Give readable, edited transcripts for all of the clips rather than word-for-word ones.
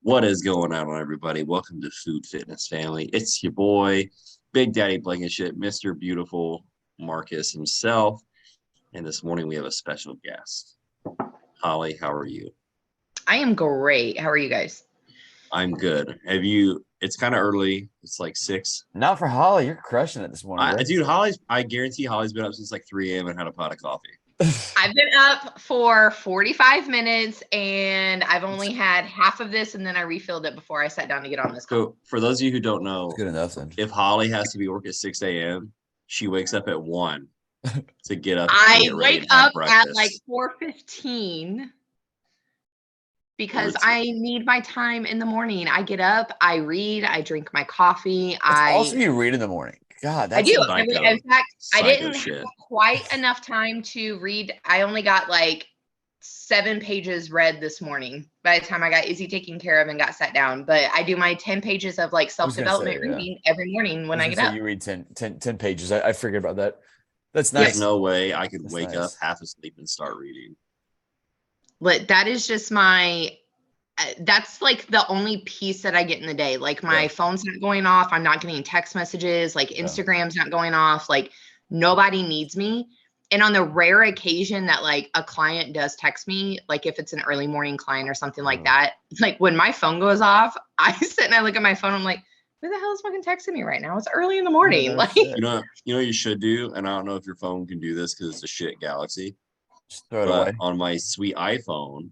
What is going on, everybody? Welcome to Food Fitness Family. It's your boy, Big Daddy Blankenship, Mr. Beautiful Marcus himself. And this morning we have a special guest. Holly, how are you? I am great. How are you guys? I'm good. It's kind of early. It's like 6. Not for Holly. You're crushing it this morning. I guarantee Holly's been up since like 3 a.m. and had a pot of coffee. I've been up for 45 minutes and I've only had half of this, and then I refilled it before I sat down to get on this call. So for those of you who don't know, Good enough then. if Holly has to be work at 6 a.m., she wakes up at 1 to get up. I wake up at like 4:15 because I need my time in the morning. I get up, I read, I drink my coffee. Also, you read in the morning. God, that's I do. Psycho, in fact, I didn't shit. have quite enough time to read. I only got like 7 pages read this morning by the time I got Izzy taken care of and got sat down. But I do my 10 pages of like self-development reading every morning when I get up. You read 10 pages. I figured about that. That's nice. There's no way I could wake up half asleep and start reading. But that is just that's like the only piece that I get in the day. Like my phone's not going off. I'm not getting text messages. Like Instagram's not going off. Like nobody needs me. And on the rare occasion that like a client does text me, like if it's an early morning client or something like that, like when my phone goes off, I sit and I look at my phone. I'm like, who the hell is fucking texting me right now? It's early in the morning. You know you should do, and I don't know if your phone can do this because it's a shit Galaxy. Just throw it away. On my sweet iPhone,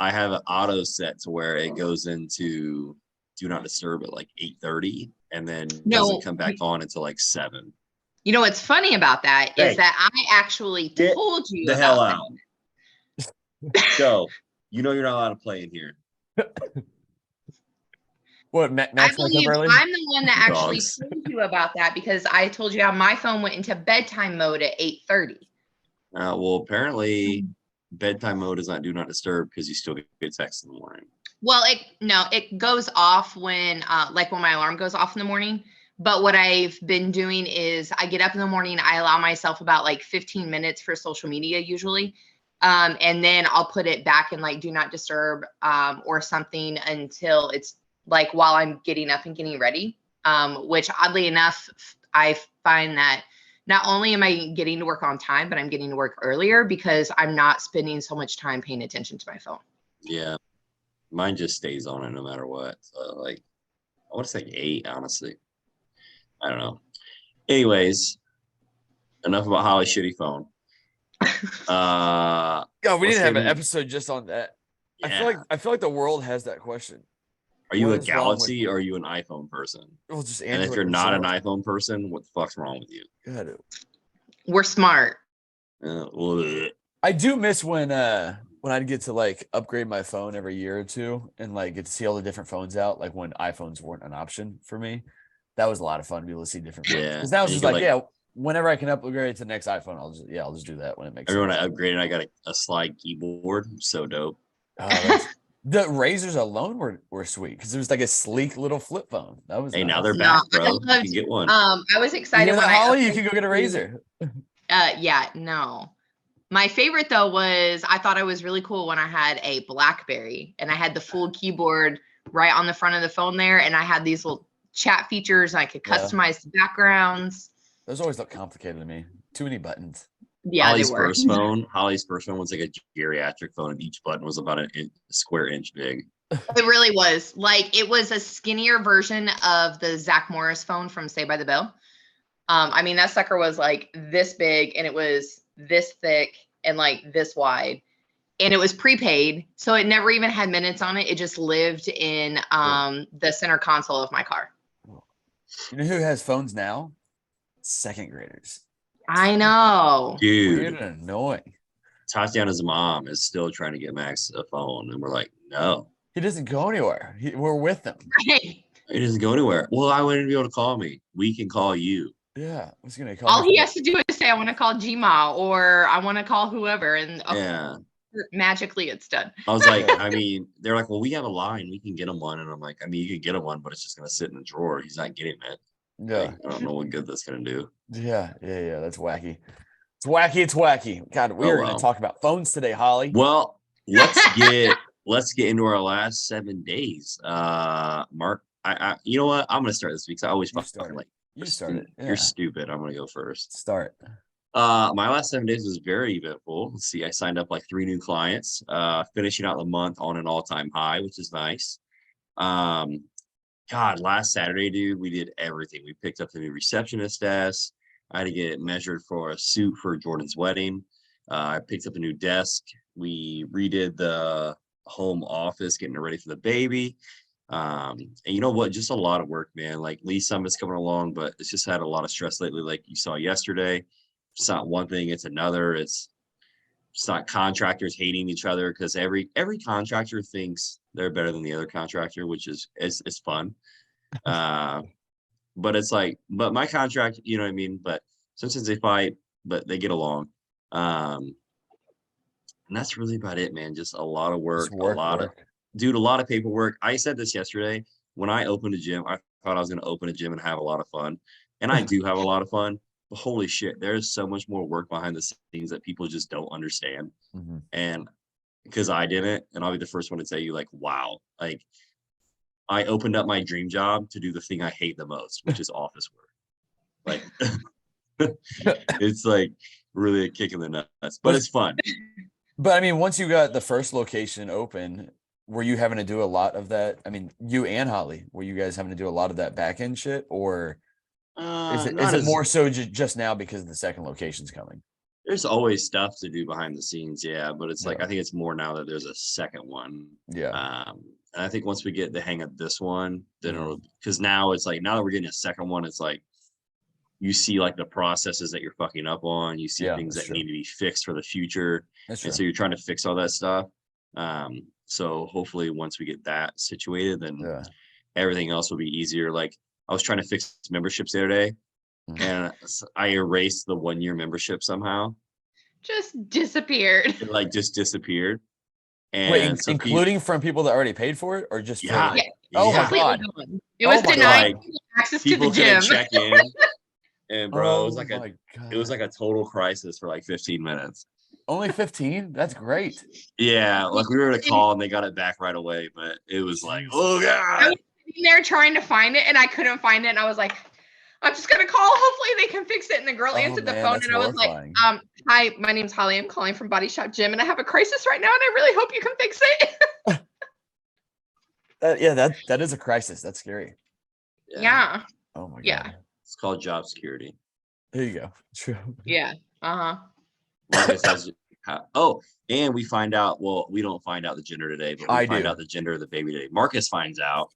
I have an auto set to where it goes into do not disturb at like 8:30 and then doesn't come back on until like 7. You know what's funny about that is that I actually told you the hell out. So you're not allowed to play in here. What, Max I believe I'm the one that actually told you about that because I told you how my phone went into bedtime mode at 8:30. Well, apparently bedtime mode is not do not disturb because you still get text in the morning. Well, it goes off when like when my alarm goes off in the morning. But what I've been doing is I get up in the morning, I allow myself about like 15 minutes for social media usually. And then I'll put it back in like do not disturb or something until it's like while I'm getting up and getting ready. Which oddly enough, I find that not only am I getting to work on time, but I'm getting to work earlier because I'm not spending so much time paying attention to my phone. Yeah. Mine just stays on it no matter what. So like, I want to say 8, honestly. I don't know. Anyways, enough about Holly's shitty phone. God, we didn't have an episode just on that. Yeah. I feel like the world has that question. Are you a Galaxy or are you an iPhone person? Well, just and if you're not an iPhone person, what the fuck's wrong with you? God. We're smart. I do miss when I'd get to like upgrade my phone every year or two and like get to see all the different phones out, like when iPhones weren't an option for me. That was a lot of fun to be able to see different phones. Yeah. Because now it's just like, whenever I can upgrade to the next iPhone, I'll just do that when it makes sense. When I upgraded, I got a slide keyboard. So dope. The razors alone were sweet because it was like a sleek little flip phone. That was now they're back, bro. You can get one. I was excited when Holly, you can go get a razor. No. My favorite though was I thought it was really cool when I had a BlackBerry and I had the full keyboard right on the front of the phone there, and I had these little chat features. I could customize the backgrounds. Those always look complicated to me. Too many buttons. Yeah, Holly's first phone was like a geriatric phone, and each button was about a square inch big. It really was. Like it was a skinnier version of the Zach Morris phone from Saved by the Bell. I mean, that sucker was like this big, and it was this thick and like this wide, and it was prepaid, so it never even had minutes on it. It just lived in the center console of my car. You know who has phones now? Second graders. I know. Dude. Weird and annoying. Tatiana's mom is still trying to get Max a phone, and we're like, no. He doesn't go anywhere. We're with him. He doesn't go anywhere. Well, I wouldn't be able to call me. We can call you. Yeah. I was going to call all he has to do is say, I want to call Gma or I want to call whoever. And magically it's done. I was like, I mean, they're like, well, we have a line. We can get him one. And I'm like, I mean, you could get him one, but it's just going to sit in the drawer. He's not getting it. Yeah. Like, I don't know what good that's going to do. Yeah. That's wacky. It's wacky. God, we're going to talk about phones today, Holly. Well, let's let's get into our last 7 days. Mark, you know what? I'm gonna start this week. 'Cause I always fucking like you started. Yeah. You're stupid. I'm gonna go first. Start. My last 7 days was very eventful. Let's see, I signed up like 3 new clients, finishing out the month on an all-time high, which is nice. God, last Saturday, dude, we did everything. We picked up the new receptionist desk. I had to get it measured for a suit for Jordan's wedding. I picked up a new desk. We redid the home office, getting it ready for the baby. And you know what? Just a lot of work, man. Like Lee Summit's coming along, but it's just had a lot of stress lately. Like you saw yesterday, it's not one thing, it's another. It's not contractors hating each other because every contractor thinks they're better than the other contractor, which is it's fun. But it's like, but my contract, you know what I mean? But sometimes they fight, but they get along. And that's really about it, man. Just a lot of work, a lot of paperwork. I said this yesterday. When I opened a gym, I thought I was going to open a gym and have a lot of fun. And I do have a lot of fun. But holy shit, there's so much more work behind the scenes that people just don't understand. Mm-hmm. And because I didn't, and I'll be the first one to tell you, like, wow, like I opened up my dream job to do the thing I hate the most, which is office work. Like, it's like really a kick in the nuts, but it's fun. But I mean, once you got the first location open, were you having to do a lot of that? I mean, you and Holly, were you guys having to do a lot of that back end shit, or is it more so just now because the second location's coming? There's always stuff to do behind the scenes, yeah, but it's like I think it's more now that there's a second one. Yeah. And I think once we get the hang of this one, then it'll, because now it's like, now that we're getting a second one, it's like you see like the processes that you're fucking up on, you see things that need to be fixed for the future. And so you're trying to fix all that stuff. So hopefully once we get that situated, then everything else will be easier. Like I was trying to fix memberships the other day, and I erased the 1-year membership somehow. Just disappeared. It like just disappeared. And wait, including from people that already paid for it, or just oh my god, it was denied access to the gym. Check in, and bro, it was like a total crisis for like 15 minutes. Only 15? That's great. Yeah, like we were to call and they got it back right away, but it was like, oh god. I was sitting there trying to find it and I couldn't find it, and I was like, I'm just gonna call. Hopefully they can fix it. And the girl answered the phone, and I was like, "Hi, my name's Holly. I'm calling from Body Shop Gym, and I have a crisis right now, and I really hope you can fix it." That is a crisis. That's scary. Yeah. Oh my god. Yeah. It's called job security. There you go. True. Yeah. And we find out. Well, we don't find out the gender today, but we find out the gender of the baby today. Marcus finds out.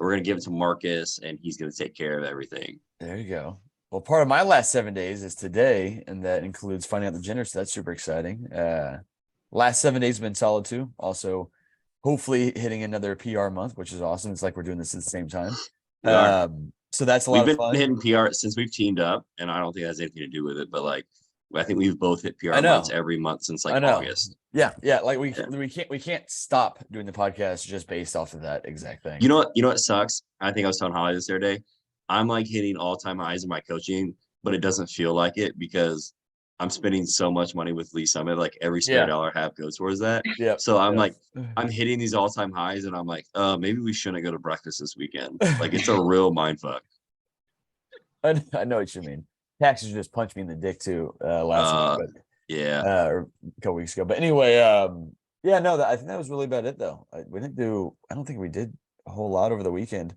We're gonna give it to Marcus, and he's gonna take care of everything. There you go. Well, part of my last 7 days is today, and that includes finding out the gender, so that's super exciting. Last 7 days have been solid too. Also, hopefully hitting another PR month, which is awesome. It's like we're doing this at the same time. So that's a lot of fun. We've been hitting PR since we've teamed up, and I don't think it has anything to do with it, but like I think we've both hit PR months every month since like August. Yeah. Like we can't stop doing the podcast just based off of that exact thing. You know what sucks? I think I was telling Holly this the other day. I'm like hitting all-time highs in my coaching, but it doesn't feel like it because I'm spending so much money with Lee Summit. Like every spare dollar I have goes towards that. Yeah. So I'm hitting these all-time highs, and I'm like, maybe we shouldn't go to breakfast this weekend. Like it's a real mind fuck. I know what you mean. Taxes just punched me in the dick too last week, but or a couple weeks ago. But anyway, I think that was really about it though. I don't think we did a whole lot over the weekend.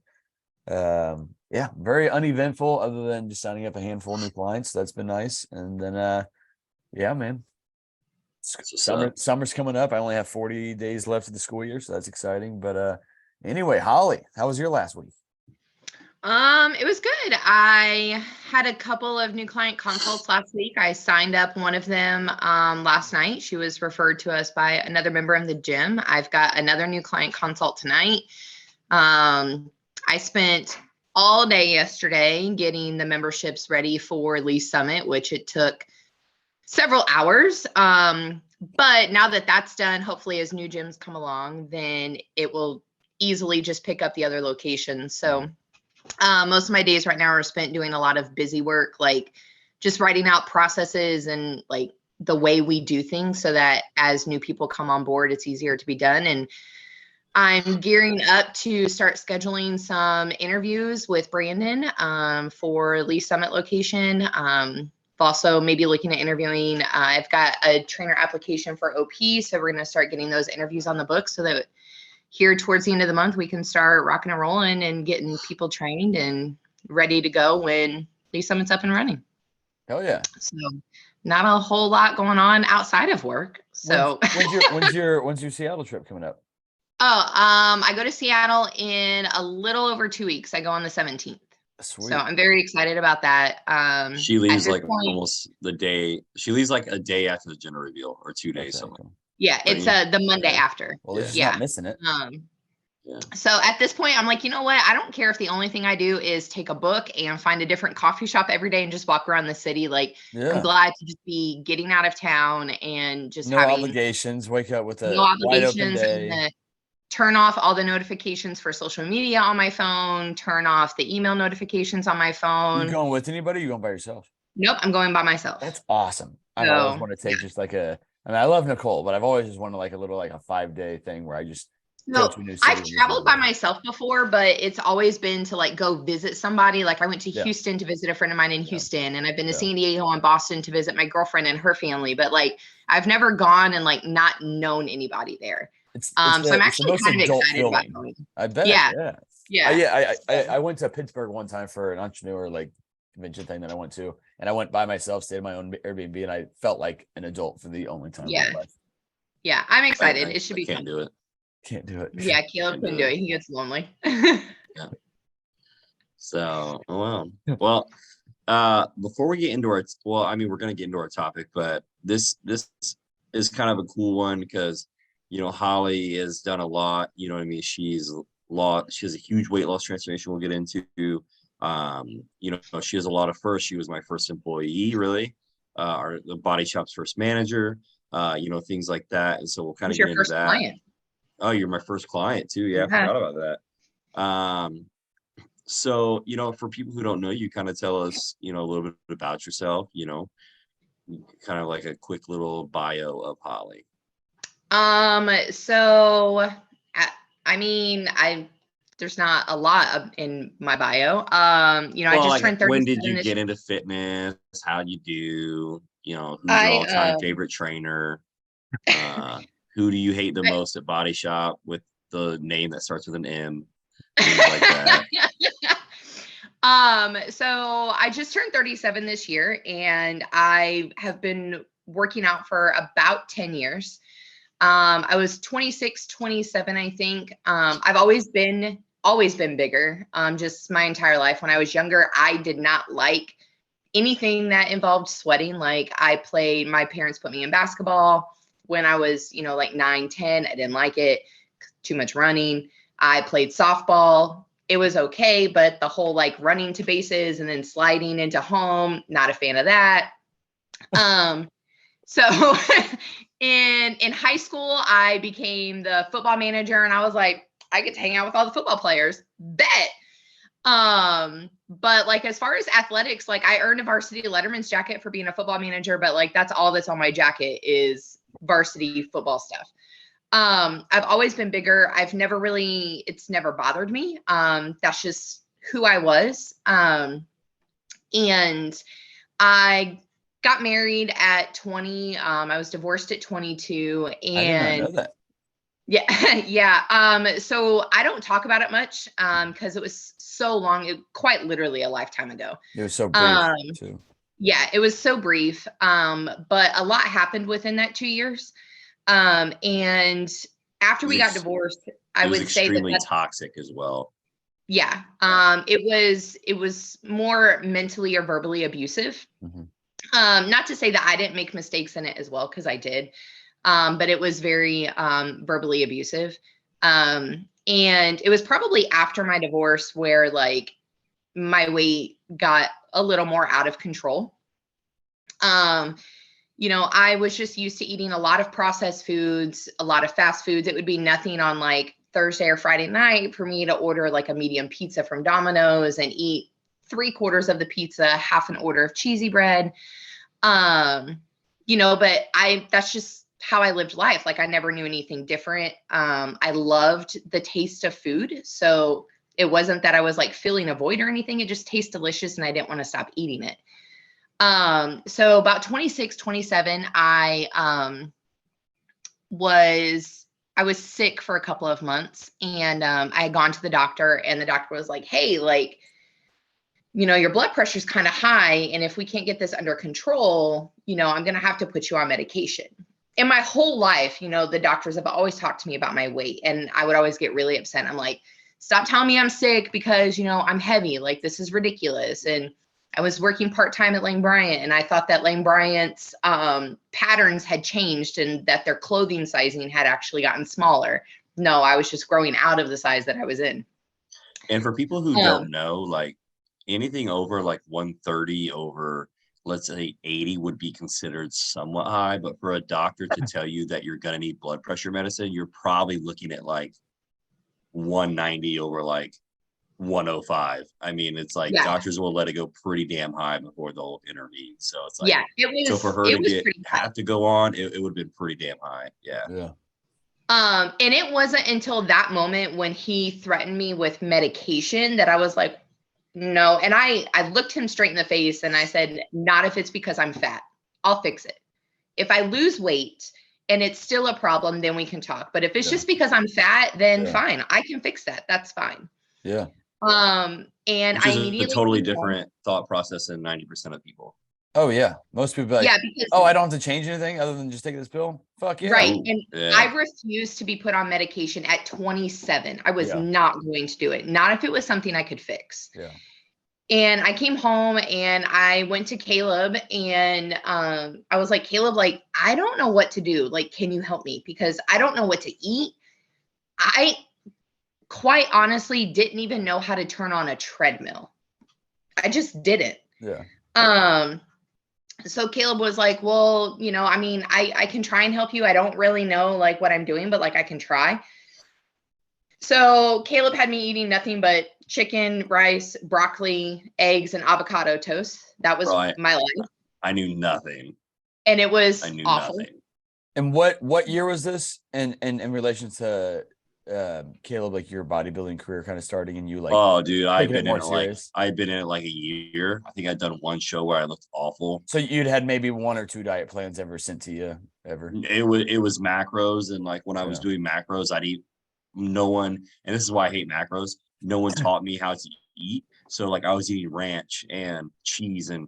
Very uneventful other than just signing up a handful of new clients. So that's been nice. And then man. Summer's coming up. I only have 40 days left of the school year, so that's exciting. But anyway, Holly, how was your last week? It was good. I had a couple of new client consults last week. I signed up one of them last night. She was referred to us by another member of the gym. I've got another new client consult tonight. I spent all day yesterday getting the memberships ready for Lee Summit, which it took several hours. But now that that's done, hopefully as new gyms come along, then it will easily just pick up the other locations. So most of my days right now are spent doing a lot of busy work, like just writing out processes and like the way we do things so that as new people come on board, it's easier to be done. And I'm gearing up to start scheduling some interviews with Brandon for Lee Summit location. Also maybe looking at interviewing. I've got a trainer application for OP, so we're going to start getting those interviews on the books so that here towards the end of the month, we can start rocking and rolling and getting people trained and ready to go when Lee Summit's up and running. Hell yeah. So not a whole lot going on outside of work. So when's your Seattle trip coming up? I go to Seattle in a little over 2 weeks. I go on the 17th. Sweet. So I'm very excited about that. She leaves like almost the day. She leaves like a day after the gender reveal or 2 days. Something. Yeah, it's the Monday after. Well, at least you're not missing it. So at this point, I'm like, you know what? I don't care if the only thing I do is take a book and find a different coffee shop every day and just walk around the city. Like, I'm glad to just be getting out of town and just having obligations. Wake up with a wide open day. Turn off all the notifications for social media on my phone. Turn off the email notifications on my phone. You going with anybody? Or you going by yourself? Nope, I'm going by myself. That's awesome. I always want to take just like I love Nicole, but I've always just wanted like a little like a 5-day thing where I just I've traveled by myself before, but it's always been to like go visit somebody. Like I went to Houston to visit a friend of mine in Houston, and I've been to San Diego and Boston to visit my girlfriend and her family. But like I've never gone and like not known anybody there. So I'm actually kind of excited about going. I bet. Yeah. I went to Pittsburgh one time for an entrepreneur like convention thing that I went to, and I went by myself, stayed in my own Airbnb, and I felt like an adult for the only time in my life. Yeah, I'm excited. It should be fun. Can't do it. Yeah, Caleb couldn't do it. He gets lonely. So, well, before we get into our, we're going to get into our topic, but this is kind of a cool one because, Holly has done a lot, you know what I mean? She has a huge weight loss transformation we'll get into. She has a lot of firsts. She was my first employee, really, the Body Shop's first manager, things like that. And so we'll kind of get into that. Client? Oh, you're my first client too. Yeah, I forgot about that. So, for people who don't know you, kind of tell us, a little bit about yourself, kind of like a quick little bio of Holly. There's not a lot in my bio. I just turned 37. When did you get into fitness? How'd you do? Who's your all-time favorite trainer? Who do you hate the most at Body Shop with the name that starts with an M? Things like that. So I just turned 37 this year, and I have been working out for about 10 years. I was 26, 27, I think. I've always been bigger, just my entire life. When I was younger, I did not like anything that involved sweating. Like my parents put me in basketball when I was, like 9, 10. I didn't like it. Too much running. I played softball. It was okay, but the whole like running to bases and then sliding into home, not a fan of that. So in high school, I became the football manager, and I was like, I get to hang out with all the football players. Bet. But like, as far as athletics, like I earned a varsity Letterman's jacket for being a football manager, but like, that's all that's on my jacket is varsity football stuff. I've always been bigger. It's never bothered me. That's just who I was. And I got married at 20. I was divorced at 22, and I did not know that. Yeah. So I don't talk about it much, cause it was so long, quite literally a lifetime ago. It was so brief too. Yeah, it was so brief. But a lot happened within that 2 years. And after we got divorced, I would say extremely toxic as well. Yeah. It was more mentally or verbally abusive. Mm-hmm. Not to say that I didn't make mistakes in it as well, because I did. But it was very verbally abusive. And it was probably after my divorce where like my weight got a little more out of control. I was just used to eating a lot of processed foods, a lot of fast foods. It would be nothing on like Thursday or Friday night for me to order like a medium pizza from Domino's and eat 3/4 of the pizza, half an order of cheesy bread. but that's just how I lived life. Like I never knew anything different. I loved the taste of food. So it wasn't that I was like filling a void or anything. It just tastes delicious and I didn't want to stop eating it. So about 26, 27, I was sick for a couple of months, and I had gone to the doctor, and the doctor was like, hey, like, your blood pressure is kind of high. And if we can't get this under control, I'm going to have to put you on medication. And my whole life, the doctors have always talked to me about my weight, and I would always get really upset. I'm like, stop telling me I'm sick because, I'm heavy. Like, this is ridiculous. And I was working part-time at Lane Bryant, and I thought that Lane Bryant's patterns had changed and that their clothing sizing had actually gotten smaller. No, I was just growing out of the size that I was in. And for people who don't know, like anything over like 130 over, let's say 80 would be considered somewhat high. But for a doctor to tell you that you're going to need blood pressure medicine, you're probably looking at like 190 over like 105. I mean, it's like doctors will let it go pretty damn high before they'll intervene. So it's like, so for her to have to go on, it would have been pretty damn high. Yeah. And it wasn't until that moment when he threatened me with medication that I was like, no. And I looked him straight in the face and I said, not if it's because I'm fat. I'll fix it. If I lose weight and it's still a problem, then we can talk. But if it's just because I'm fat, then fine. I can fix that. That's fine. Yeah. And which is a totally different thought process than 90% of people. Oh yeah. Most people are like, because, I don't have to change anything other than just take this pill. Fuck yeah. Right. And I refused to be put on medication at 27. I was not going to do it. Not if it was something I could fix. Yeah. And I came home and I went to Caleb and I was like, Caleb, like, I don't know what to do. Like, can you help me? Because I don't know what to eat. I quite honestly didn't even know how to turn on a treadmill. I just didn't. Yeah. So Caleb was like, well, I mean, I can try and help you. I don't really know like what I'm doing, but like I can try. So Caleb had me eating nothing but chicken, rice, broccoli, eggs, and avocado toast. That was my life. I knew nothing. And it was awful. Nothing. And what year was this in relation to Caleb, like your bodybuilding career kind of starting and you like, oh dude, I've been in it like a year. I think I'd done one show where I looked awful. So you'd had maybe 1 or 2 diet plans ever sent to you ever? It was macros. And like when I was doing macros, I'd eat no one. And this is why I hate macros. No one taught me how to eat. So like I was eating ranch and cheese and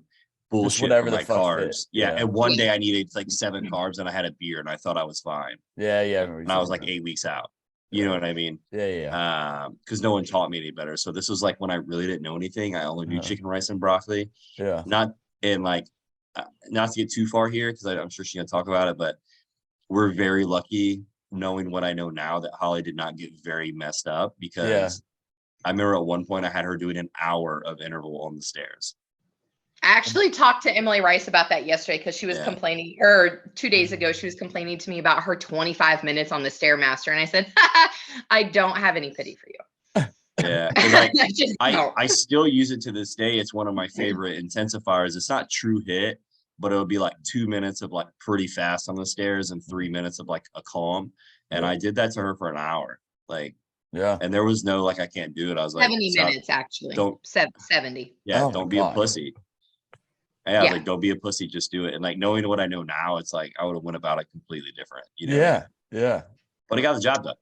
bullshit for my carbs. Yeah. And one day I needed like 7 carbs and I had a beer and I thought I was fine. Yeah. And I was like 8 weeks out. You know what I mean? Yeah. Because no one taught me any better. So this was like when I really didn't know anything. I only knew chicken, rice, and broccoli. Yeah. Not to get too far here because I'm sure she's gonna talk about it, but we're very lucky knowing what I know now that Holly did not get very messed up because I remember at one point I had her doing an hour of interval on the stairs. I actually talked to Emily Rice about that yesterday because she was complaining, or 2 days ago, she was complaining to me about her 25 minutes on the Stairmaster. And I said, I don't have any pity for you. Yeah. Like, I still use it to this day. It's one of my favorite intensifiers. It's not true hit, but it'll be like 2 minutes of like pretty fast on the stairs and 3 minutes of like a calm. And I did that to her for an hour. Like, and there was no, like, I can't do it. I was like, 70 minutes actually. 70. Yeah. Don't be a pussy. I was like, don't be a pussy, just do it. And like knowing what I know now, it's like I would have went about it completely different. You know? Yeah. But I got the job done.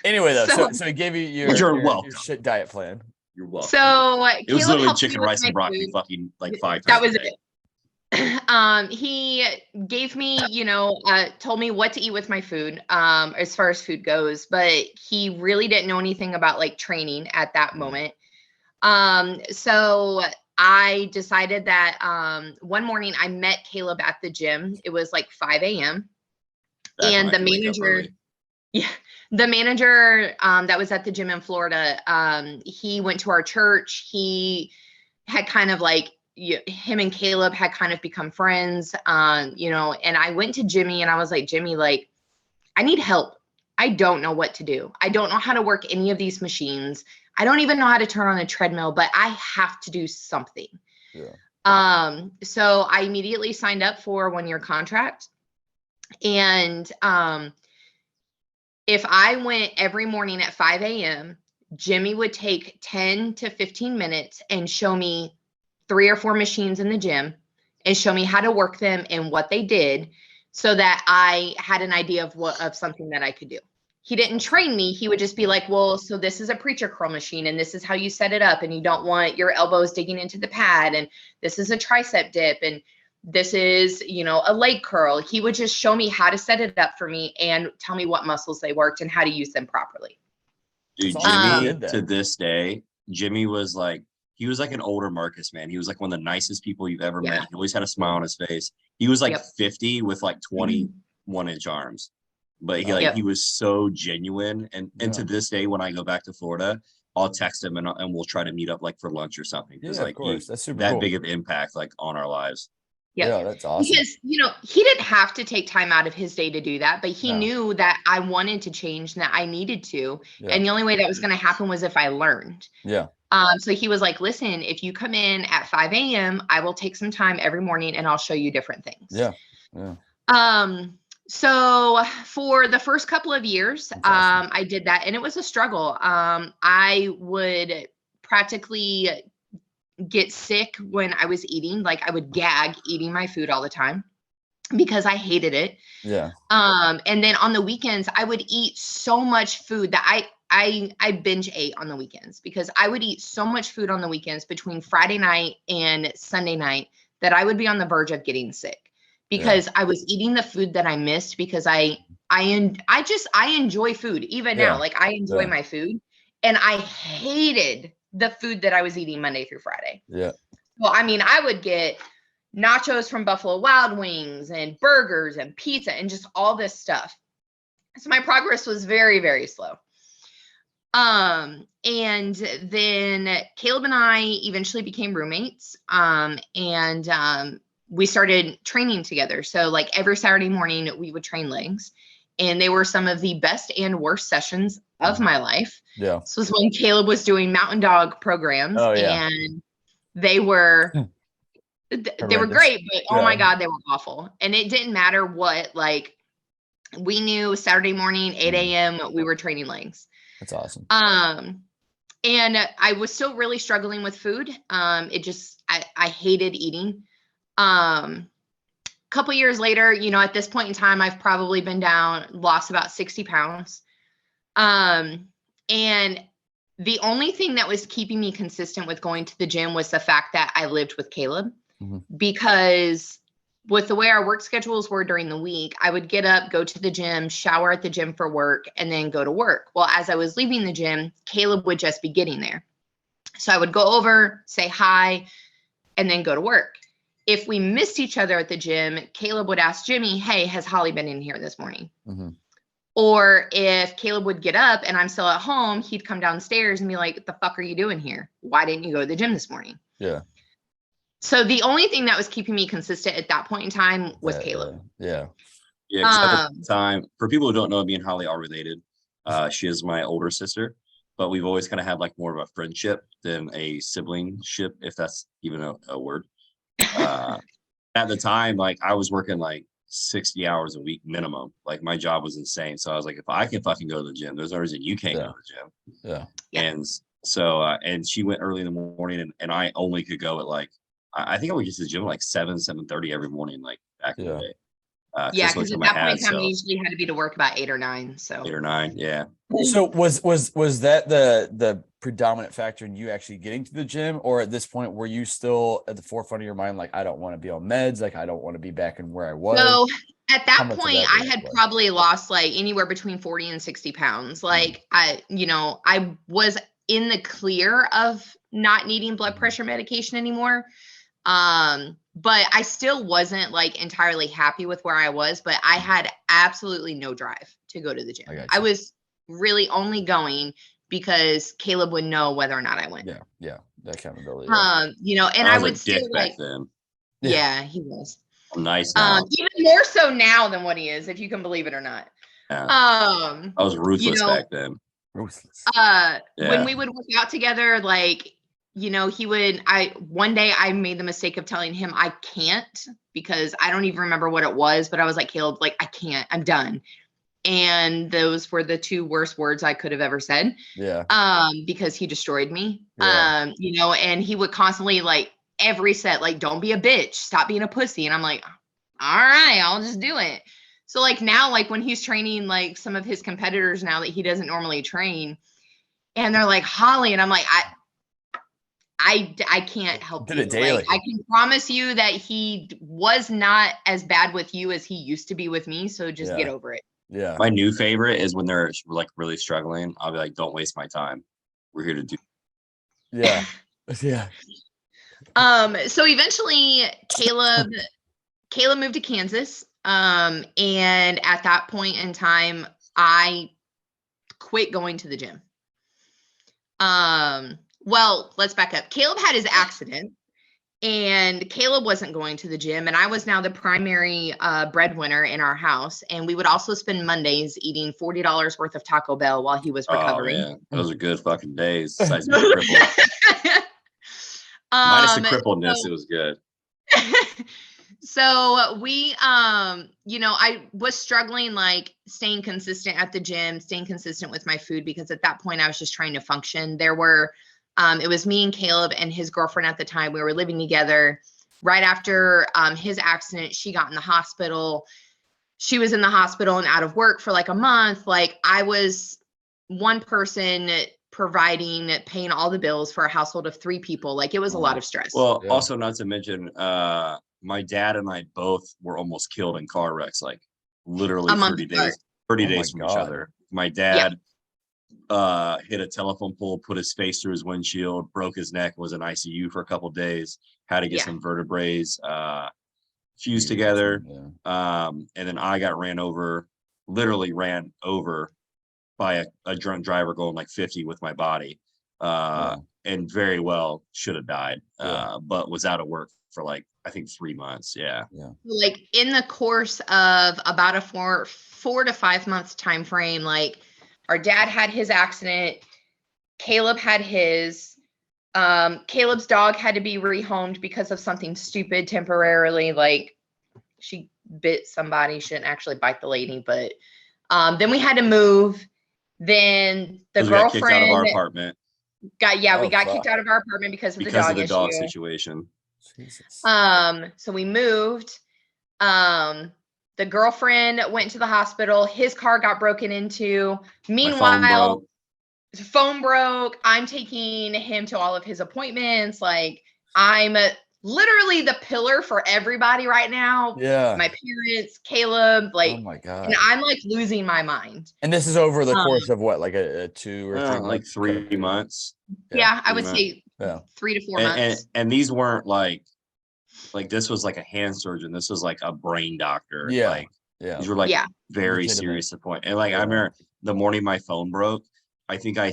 Anyway, though, so he gave you your shit diet plan. You're welcome. So it was literally chicken, rice, and broccoli fucking like 5 times. That was it. He gave me, told me what to eat with my food, as far as food goes, but he really didn't know anything about like training at that moment. So I decided that one morning I met Caleb at the gym. It was like 5 a.m. And the manager that was at the gym in Florida, he went to our church. He had kind of like, him and Caleb had kind of become friends, and I went to Jimmy and I was like, Jimmy, like, I need help. I don't know what to do. I don't know how to work any of these machines. I don't even know how to turn on a treadmill, but I have to do something. So I immediately signed up for a 1-year contract. And if I went every morning at 5 a.m., Jimmy would take 10 to 15 minutes and show me 3 or 4 machines in the gym and show me how to work them and what they did, so that I had an idea of something that I could do. He didn't train me. He would just be like, well, so this is a preacher curl machine and this is how you set it up. And you don't want your elbows digging into the pad. And this is a tricep dip. And this is, a leg curl. He would just show me how to set it up for me and tell me what muscles they worked and how to use them properly. Dude, Jimmy, to this day, Jimmy was like, he was like an older Marcus, man. He was like one of the nicest people you've ever met. He always had a smile on his face. He was like 50 with like 21-inch arms. But he was so genuine. And to this day, when I go back to Florida, I'll text him and we'll try to meet up like for lunch or something. Because of course. That's super that cool. big of impact like on our lives. Yeah, that's awesome. Because, he didn't have to take time out of his day to do that, but he knew that I wanted to change and that I needed to. Yeah. And the only way that was going to happen was if I learned. Yeah. So he was like, listen, if you come in at 5 a.m., I will take some time every morning and I'll show you different things. Yeah. Yeah. So for the first couple of years, awesome. I did that, and it was a struggle. I would practically get sick when I was eating. Like I would gag eating my food all the time because I hated it. Yeah. And then on the weekends, I would eat so much food that I binge ate on the weekends, because I would eat so much food on the weekends between Friday night and Sunday night that I would be on the verge of getting sick. Because I was eating the food that I missed, because I enjoy food even now. Like I enjoy my food, and I hated the food that I was eating Monday through Friday. Yeah. Well, I mean, I would get nachos from Buffalo Wild Wings and burgers and pizza and just all this stuff. So my progress was very, very slow. And then Caleb and I eventually became roommates. We started training together. So like every Saturday morning we would train legs, and they were some of the best and worst sessions of my life. Yeah. This was when Caleb was doing mountain dog programs, and they were great, but oh my God, they were awful. And it didn't matter what, like we knew Saturday morning, 8 a.m. we were training legs. That's awesome. And I was still really struggling with food. I hated eating. Couple years later, at this point in time, I've probably lost about 60 pounds. And the only thing that was keeping me consistent with going to the gym was the fact that I lived with Caleb, because with the way our work schedules were during the week, I would get up, go to the gym, shower at the gym for work, and then go to work. Well, as I was leaving the gym, Caleb would just be getting there. So I would go over, say hi, and then go to work. If we missed each other at the gym, Caleb would ask Jimmy, hey, has Holly been in here this morning? Or if Caleb would get up and I'm still at home, he'd come downstairs and be like, what the fuck are you doing here? Why didn't you go to the gym this morning? Yeah. So the only thing that was keeping me consistent at that point in time was Caleb. Yeah. Yeah. At the time, for people who don't know, me and Holly are related. She is my older sister, but we've always kind of had like more of a friendship than a siblingship, if that's even a word. At the time, like I was working like 60 hours a week minimum. Like my job was insane. So I was like, if I can fucking go to the gym, there's no reason you can't go to the gym. Yeah. And so, and she went early in the morning, and I only could go at like, I think I would get to the gym at like 7:30 every morning, like back in the day. Because at that point in time, we usually had to be to work about 8 or 9. So 8 or 9, yeah. So was that the predominant factor in you actually getting to the gym, or at this point were you still at the forefront of your mind, like I don't want to be on meds, like I don't want to be back in where I was? So at that point, I had probably lost like anywhere between 40 and 60 pounds. Like I was in the clear of not needing blood pressure medication anymore. But I still wasn't like entirely happy with where I was, but I had absolutely no drive to go to the gym. I was really only going because Caleb would know whether or not I went. Yeah. That accountability. And I would still like, then. Yeah, he was. I'm nice now. Even more so now than what he is, if you can believe it or not. Yeah. I was ruthless back then. Ruthless. When we would work out together, like, one day I made the mistake of telling him I can't, because I don't even remember what it was, but I was like, Caleb, like, I can't, I'm done. And those were the 2 worst words I could have ever said. Yeah. Because he destroyed me. Yeah. And he would constantly, like, every set, like, don't be a bitch, stop being a pussy. And I'm like, all right, I'll just do it. So like now, like when he's training like some of his competitors now that he doesn't normally train, and they're like, Holly, and I'm like, I can't help you. Like, I can promise you that he was not as bad with you as he used to be with me. So just get over it. Yeah. My new favorite is when they're like really struggling. I'll be like, don't waste my time. We're here to do. Yeah. Yeah. So eventually Caleb moved to Kansas. And at that point in time, I quit going to the gym. Well, let's back up. Caleb had his accident, and Caleb wasn't going to the gym, and I was now the primary breadwinner in our house. And we would also spend Mondays eating $40 worth of Taco Bell while he was recovering. Oh, yeah. Those are good fucking days. Besides being crippled. Minus the crippledness, it was good. So we, I was struggling, like staying consistent at the gym, staying consistent with my food, because at that point I was just trying to function. There were, it was me and Caleb and his girlfriend at the time. We were living together. Right after his accident, she got in the hospital. She was in the hospital and out of work for like a month. Like, I was one person paying all the bills for a household of 3 people. Like, it was a lot of stress. Well, also not to mention, my dad and I both were almost killed in car wrecks, like literally 30 days from each other. My dad hit a telephone pole, put his face through his windshield, broke his neck, was in ICU for a couple of days, had to get some vertebrae fused together. And then I got literally ran over by a drunk driver going like 50 with my body, and very well should have died, but was out of work for like, I think 3 months. Yeah. Like, in the course of about a 4 to 5 months time frame, like, our dad had his accident, Caleb had his, Caleb's dog had to be rehomed because of something stupid temporarily. Like, she bit somebody. She didn't actually bite the lady, but then we had to move. Then the girlfriend got kicked out of our apartment. We got kicked out of our apartment because of the dog situation. Jesus. So we moved. The girlfriend went to the hospital. His car got broken into. Meanwhile, phone broke. I'm taking him to all of his appointments. Like, I'm literally the pillar for everybody right now. Yeah. My parents, Caleb, like, oh my God. And I'm like losing my mind. And this is over the course of what, like a 2 or 3 months? Like 3 months. Yeah, I would say 3 to 4 months. And these weren't like this was like a hand surgeon. This was like a brain doctor. Yeah. These were like very serious to the point. And like, I remember the morning my phone broke, I think I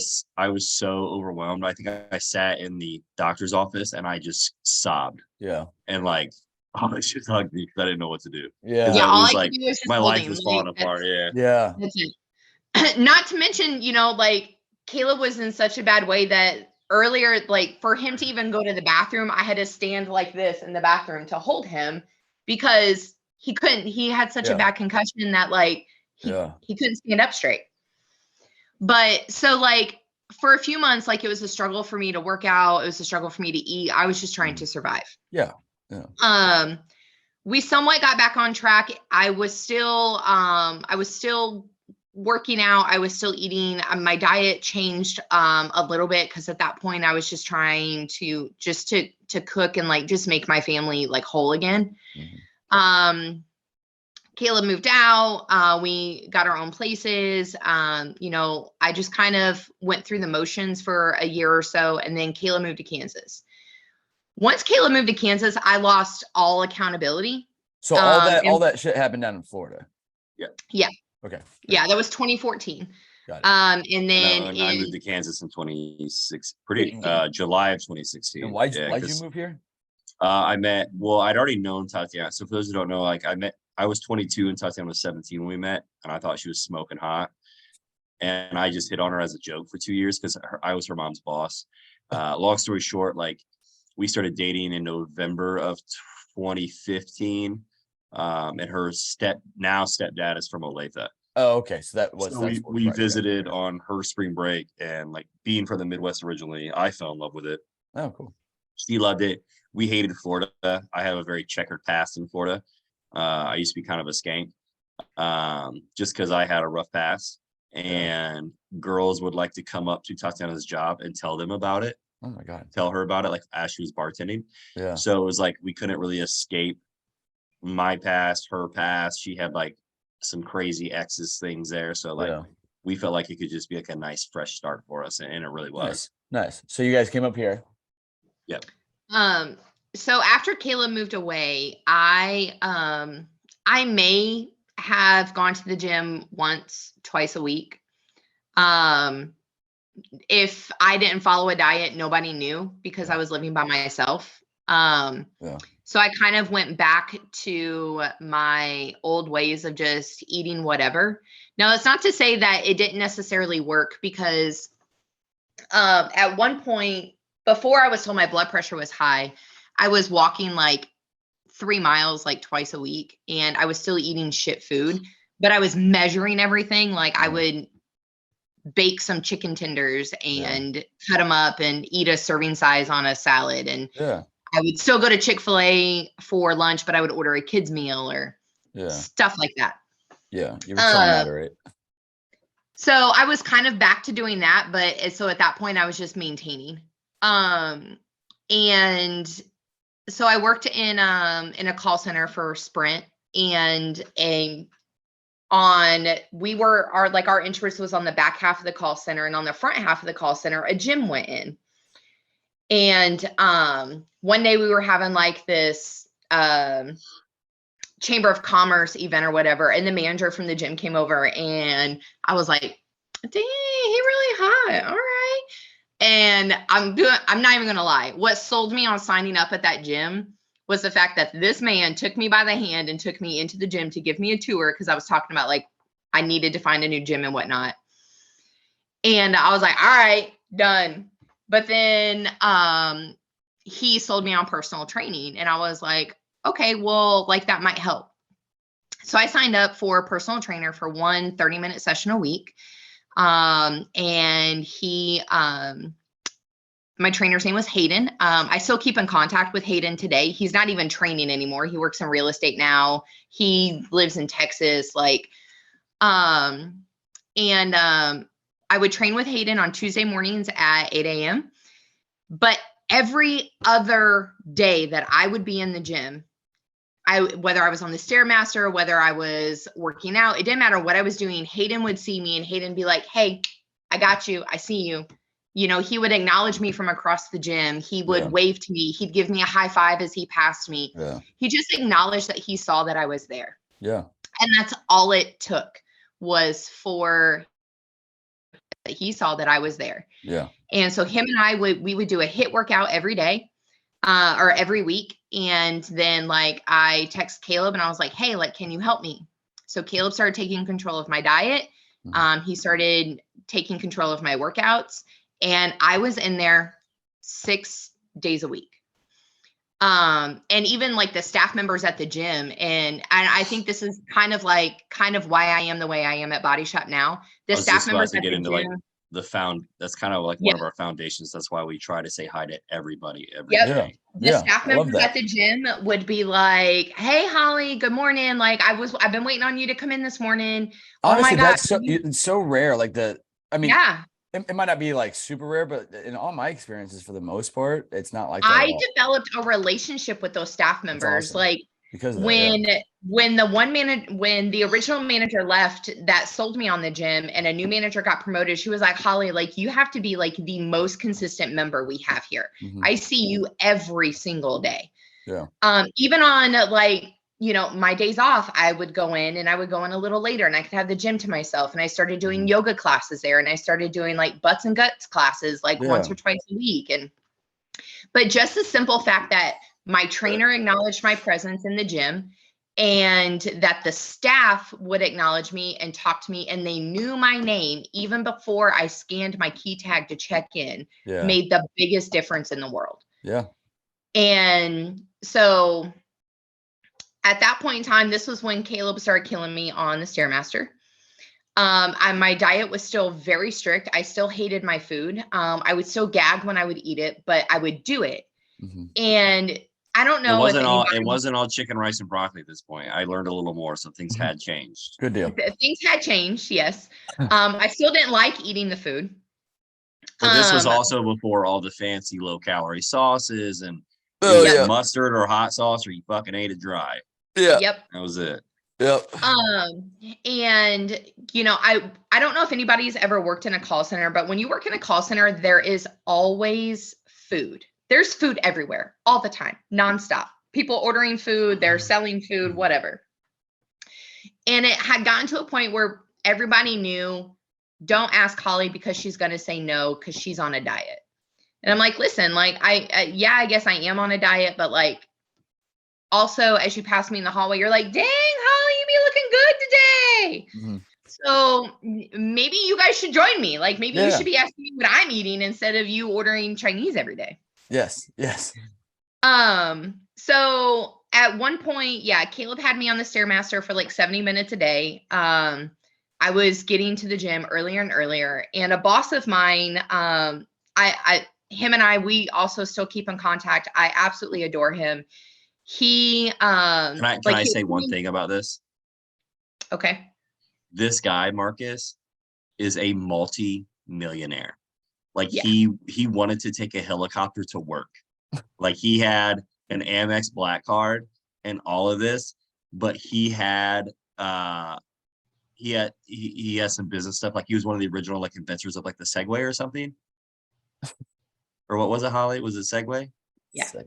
was so overwhelmed. I think I sat in the doctor's office and I just sobbed. Yeah. And like, I just hugged me because I didn't know what to do. Yeah. All I could do was just my life was falling apart. Yeah. That's it. Not to mention, like, Caleb was in such a bad way that earlier, like, for him to even go to the bathroom, I had to stand like this in the bathroom to hold him, because he couldn't. He had such a bad concussion that, like, he couldn't stand up straight. But so, like, for a few months, like, it was a struggle for me to work out. It was a struggle for me to eat. I was just trying to survive. Yeah. We somewhat got back on track. I was still working out. I was still eating. My diet changed a little bit, because at that point I was just trying to cook and like just make my family like whole again. Caleb moved out. We got our own places. I just kind of went through the motions for a year or so, and then Caleb moved to Kansas. Once Caleb moved to Kansas, I lost all accountability. So all that shit happened down in Florida. Yeah. Okay. Yeah, that was 2014. Got it. And then I moved to Kansas in July of 2016. And why'd you move here? I'd already known Tatiana. So for those who don't know, like, I was 22 and Tatiana was 17 when we met, and I thought she was smoking hot. And I just hit on her as a joke for 2 years because I was her mom's boss. Long story short, like we started dating in November of 2015. And her stepdad is from Olathe. Oh, okay. So we visited on her spring break, and like being from the Midwest originally, I fell in love with it. Oh, cool. She loved it. We hated Florida. I have a very checkered past in Florida. I used to be kind of a skank, just because I had a rough past, and girls would like to come up to Tatiana's job and tell them about it. Oh my God. Tell her about it, like as she was bartending. Yeah. So it was like we couldn't really escape my past, her past. She had like some crazy exes things there. So like we felt like it could just be like a nice fresh start for us. And it really was. Nice. So you guys came up here. Yep. So after Caleb moved away, I may have gone to the gym once, twice a week. If I didn't follow a diet, nobody knew because I was living by myself. So I kind of went back to my old ways of just eating whatever. Now, it's not to say that it didn't necessarily work because at one point, before I was told my blood pressure was high, I was walking like 3 miles like twice a week, and I was still eating shit food, but I was measuring everything. Like I would bake some chicken tenders and cut them up and eat a serving size on a salad. And I would still go to Chick-fil-A for lunch, but I would order a kid's meal or stuff like that. Yeah. You were trying to moderate. So I was kind of back to doing that. But so at that point I was just maintaining. And so I worked in a call center for Sprint, and our interest was on the back half of the call center, and on the front half of the call center, a gym went in. And one day we were having like this Chamber of Commerce event or whatever, and the manager from the gym came over, and I was like, dang, he really hot. All right. And I'm not even gonna lie. What sold me on signing up at that gym was the fact that this man took me by the hand and took me into the gym to give me a tour, because I was talking about like I needed to find a new gym and whatnot. And I was like, all right, done. But then he sold me on personal training, and I was like, okay, well, like that might help. So I signed up for a personal trainer for one 30-minute session a week. And he, my trainer's name was Hayden. I still keep in contact with Hayden today. He's not even training anymore. He works in real estate now. He lives in Texas. I would train with Hayden on Tuesday mornings at 8 a.m. But every other day that I would be in the gym, whether I was on the Stairmaster, whether I was working out, it didn't matter what I was doing. Hayden would see me, and Hayden be like, hey, I got you. I see you. You know, he would acknowledge me from across the gym. He would wave to me. He'd give me a high five as he passed me. Yeah. He just acknowledged that he saw that I was there. Yeah. And that's all it took, was for he saw that I was there. Yeah. And so him and I would do a HIIT workout every day. Or every week. And then like I text Caleb and I was like, hey, like, can you help me? So Caleb started taking control of my diet. He started taking control of my workouts, and I was in there 6 days a week. And even like the staff members at the gym. And I think this is kind of why I am the way I am at Body Shop now. The staff members at the gym. Like that's kind of like one of our foundations. That's why we try to say hi to everybody every day. The staff members at the gym would be like, hey, Holly, good morning. Like I've been waiting on you to come in this morning. Honestly, that's it's so rare. Like it might not be like super rare, but in all my experiences, for the most part, it's not like that. I developed a relationship with those staff members. Awesome. Like because when the original manager left that sold me on the gym, and a new manager got promoted, she was like, Holly, like you have to be like the most consistent member we have here. Mm-hmm. I see you every single day. Yeah. Even on like, you know, my days off, I would go in a little later, and I could have the gym to myself. And I started doing yoga classes there, and I started doing like butts and guts classes like once or twice a week. But just the simple fact that my trainer acknowledged my presence in the gym, and that the staff would acknowledge me and talk to me, and they knew my name even before I scanned my key tag to check in, made the biggest difference in the world. Yeah. And so at that point in time, this was when Caleb started killing me on the Stairmaster. My diet was still very strict. I still hated my food. I would still gag when I would eat it, but I would do it. Mm-hmm. And I don't know it wasn't all chicken, rice, and broccoli at this point. I learned a little more, so things had changed. Good deal. Things had changed, yes. I still didn't like eating the food. But this was also before all the fancy low-calorie sauces and mustard or hot sauce, or you fucking ate it dry. Yeah. Yep. That was it. Yep. And you know, I don't know if anybody's ever worked in a call center, but when you work in a call center, there is always food. There's food everywhere, all the time, nonstop. People ordering food, they're selling food, whatever. And it had gotten to a point where everybody knew, don't ask Holly because she's going to say no because she's on a diet. And I'm like, listen, like, I guess I am on a diet, but like, also, as you pass me in the hallway, you're like, dang, Holly, you be looking good today. Mm-hmm. So maybe you guys should join me. Like, maybe you should be asking me what I'm eating instead of you ordering Chinese every day. Yes. Yes. So at one point, Caleb had me on the Stairmaster for like 70 minutes a day. I was getting to the gym earlier and earlier, and a boss of mine, him and I, we also still keep in contact. I absolutely adore him. He, can I say one thing about this? Okay. This guy, Marcus, is a multi-millionaire. Like he wanted to take a helicopter to work. Like he had an Amex Black card and all of this, but he had he has some business stuff. Like he was one of the original like inventors of like the Segway or something. Or what was it, Holly? Was it Segway? Yeah. Segway.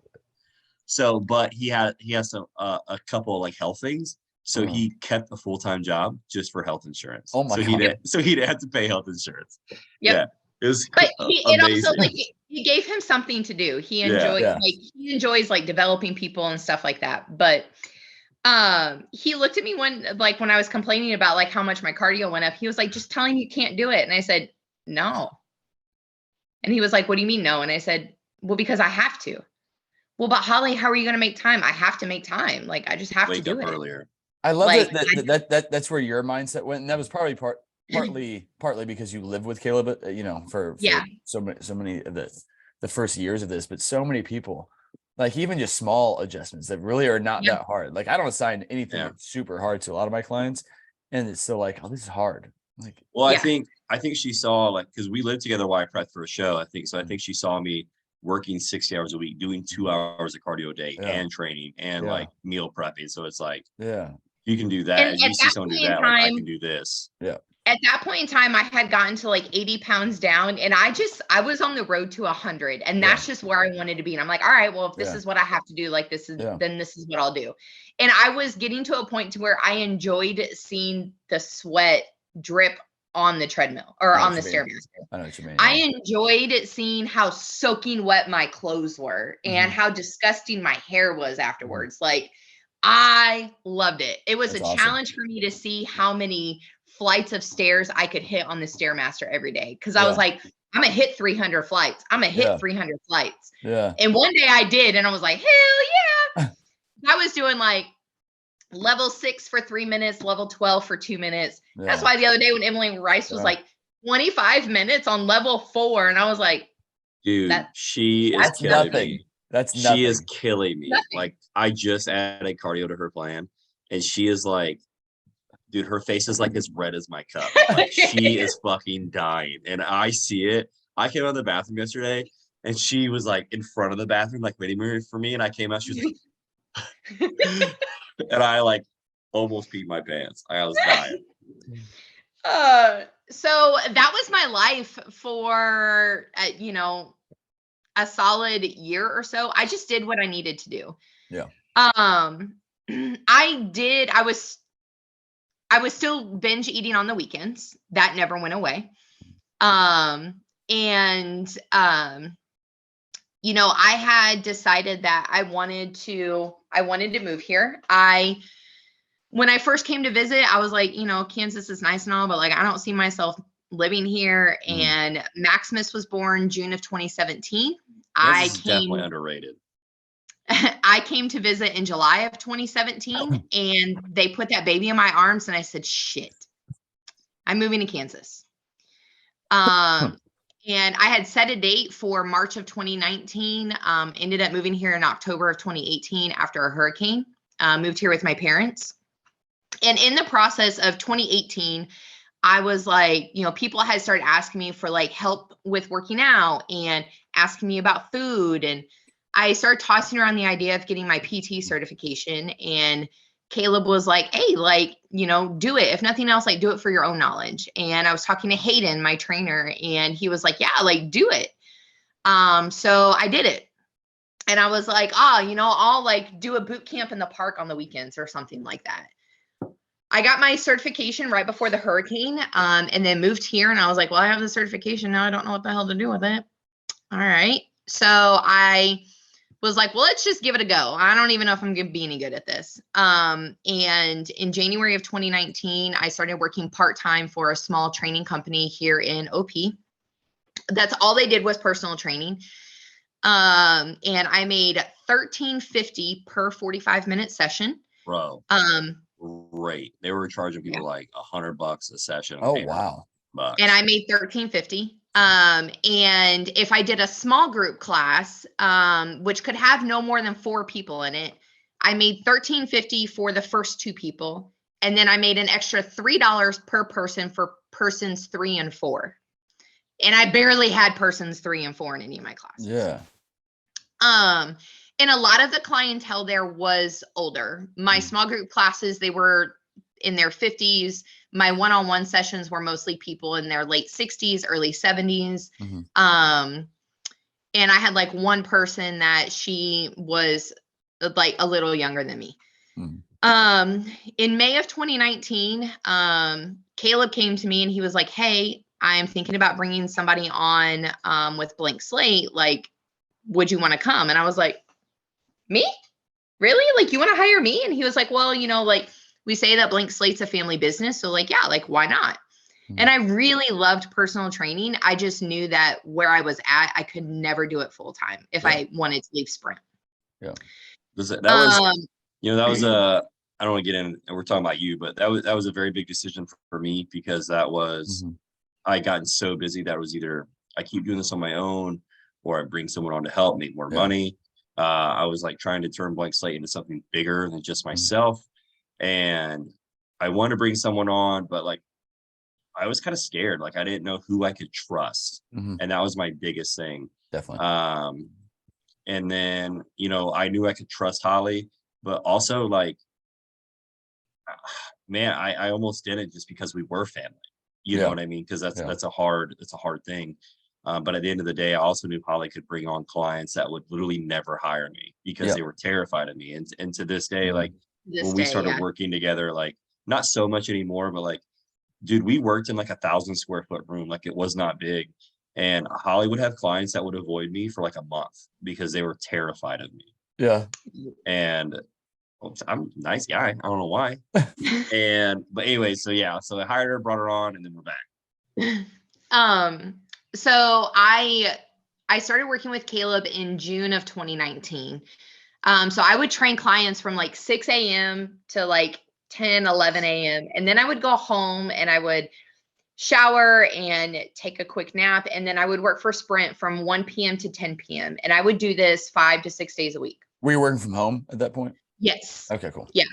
So, but he has some a couple of like health things. So he kept a full-time job just for health insurance. Oh my God. So he didn't have to pay health insurance. Yep. Yeah. It was but it also like he gave him something to do. He enjoyed like he enjoys like developing people and stuff like that. But he looked at me when I was complaining about like how much my cardio went up. He was like, just telling me you can't do it. And I said, no. And he was like, what do you mean no? And I said, well, because I have to. Well, but Holly, how are you going to make time? I have to make time. Like I just have to do it earlier. I love that's where your mindset went. And that was probably partly because you live with Caleb, you know, for so many of the first years of this, but so many people, like even just small adjustments that really are not that hard. Like I don't assign anything that's super hard to a lot of my clients, and it's still like, oh, this is hard. Like, well, I think she saw, like, because we lived together while I prepped for a show. I think she saw me working 60 hours a week, doing 2 hours of cardio a day and training and like meal prepping. So it's like, you can do that. And you see someone do that, like I can do this. Yeah. At that point in time, I had gotten to like 80 pounds down, and I was on the road to 100, and that's just where I wanted to be. And I'm like, all right, well, if this is what I have to do, like then this is what I'll do. And I was getting to a point to where I enjoyed seeing the sweat drip on the treadmill or on the Stairmaster. I know what you mean. I enjoyed seeing how soaking wet my clothes were and how disgusting my hair was afterwards. Like I loved it. It was a challenge for me to see how many flights of stairs I could hit on the Stairmaster every day. Cause I was like, I'm gonna hit 300 flights. I'm gonna hit 300 flights. Yeah. And one day I did. And I was like, hell yeah. I was doing like level 6 for 3 minutes, level 12 for 2 minutes. That's why the other day when Emily Rice was like 25 minutes on level 4. And I was like, dude, she is killing me. She is killing me. Like I just added cardio to her plan, and she is like, dude, her face is like as red as my cup. Like she is fucking dying. And I see it. I came out of the bathroom yesterday, and she was like in front of the bathroom, like waiting for me. And I came out, she was like, and I like almost peed my pants. I was dying. So that was my life for, you know, a solid year or so. I just did what I needed to do. Yeah. I was still binge eating on the weekends. That never went away. You know, I had decided that I wanted to move here. I when I first came to visit, I was like, Kansas is nice and all, but like, I don't see myself living here. And Maximus was born June of 2017. Kansas is definitely underrated. I came to visit in July of 2017 and they put that baby in my arms and I said, shit, I'm moving to Kansas. And I had set a date for March of 2019, ended up moving here in October of 2018 after a hurricane, moved here with my parents. And in the process of 2018, I was like, people had started asking me for like help with working out and asking me about food. And I started tossing around the idea of getting my PT certification. And Caleb was like, hey, like, do it. If nothing else, like do it for your own knowledge. And I was talking to Hayden, my trainer, and he was like, yeah, like do it. So I did it. And I was like, I'll like do a boot camp in the park on the weekends or something like that. I got my certification right before the hurricane, and then moved here. And I was like, well, I have the certification now. I don't know what the hell to do with it. All right. So I was like, well, let's just give it a go. I don't even know if I'm going to be any good at this. And in January of 2019, I started working part-time for a small training company here in OP. That's all they did was personal training. And I made $13.50 per 45-minute session. Bro. Great. They were charging people like $100 a session. Oh, wow. And I made $13.50. And if I did a small group class, which could have no more than 4 people in it, I made $13.50 for the first 2 people. And then I made an extra $3 per person for persons 3 and 4. And I barely had persons 3 and 4 in any of my classes. Yeah. And a lot of the clientele there was older. My small group classes, they were in their 50s. My one-on-one sessions were mostly people in their late 60s, early 70s. Mm-hmm. And I had like one person that she was like a little younger than me. Mm-hmm. In May of 2019, Caleb came to me and he was like, hey, I'm thinking about bringing somebody on with Blankslate. Like, would you want to come? And I was like, me? Really? Like, you want to hire me? And he was like, well, like we say that Blankslate's a family business. So like, yeah, like, why not? Mm-hmm. And I really loved personal training. I just knew that where I was at, I could never do it full time if I wanted to leave Sprint. Yeah. That was, that was I don't want to get in and we're talking about you, but that was a very big decision for me because that was, I gotten so busy that it was either I keep doing this on my own or I bring someone on to help make more money. I was like trying to turn Blankslate into something bigger than just myself. And I wanted to bring someone on, but like, I was kind of scared. Like I didn't know who I could trust. And that was my biggest thing. Definitely. And then, I knew I could trust Holly, but also like, man, I almost didn't just because we were family. You know what I mean? Because that's a hard thing. But at the end of the day, I also knew Holly could bring on clients that would literally never hire me because they were terrified of me. And to this day, like when we started working together, like not so much anymore, but like, dude, we worked in like 1,000 square foot room. Like it was not big. And Holly would have clients that would avoid me for like a month because they were terrified of me. Yeah. And I'm a nice guy. I don't know why. But anyway, so I hired her, brought her on, and then we're back. So I started working with Caleb in June of 2019. So I would train clients from like 6 a.m. to like 10, 11 a.m. And then I would go home and I would shower and take a quick nap. And then I would work for Sprint from 1 p.m. to 10 p.m. And I would do this 5 to 6 days a week. Were you working from home at that point? Yes. Okay, cool. Yeah.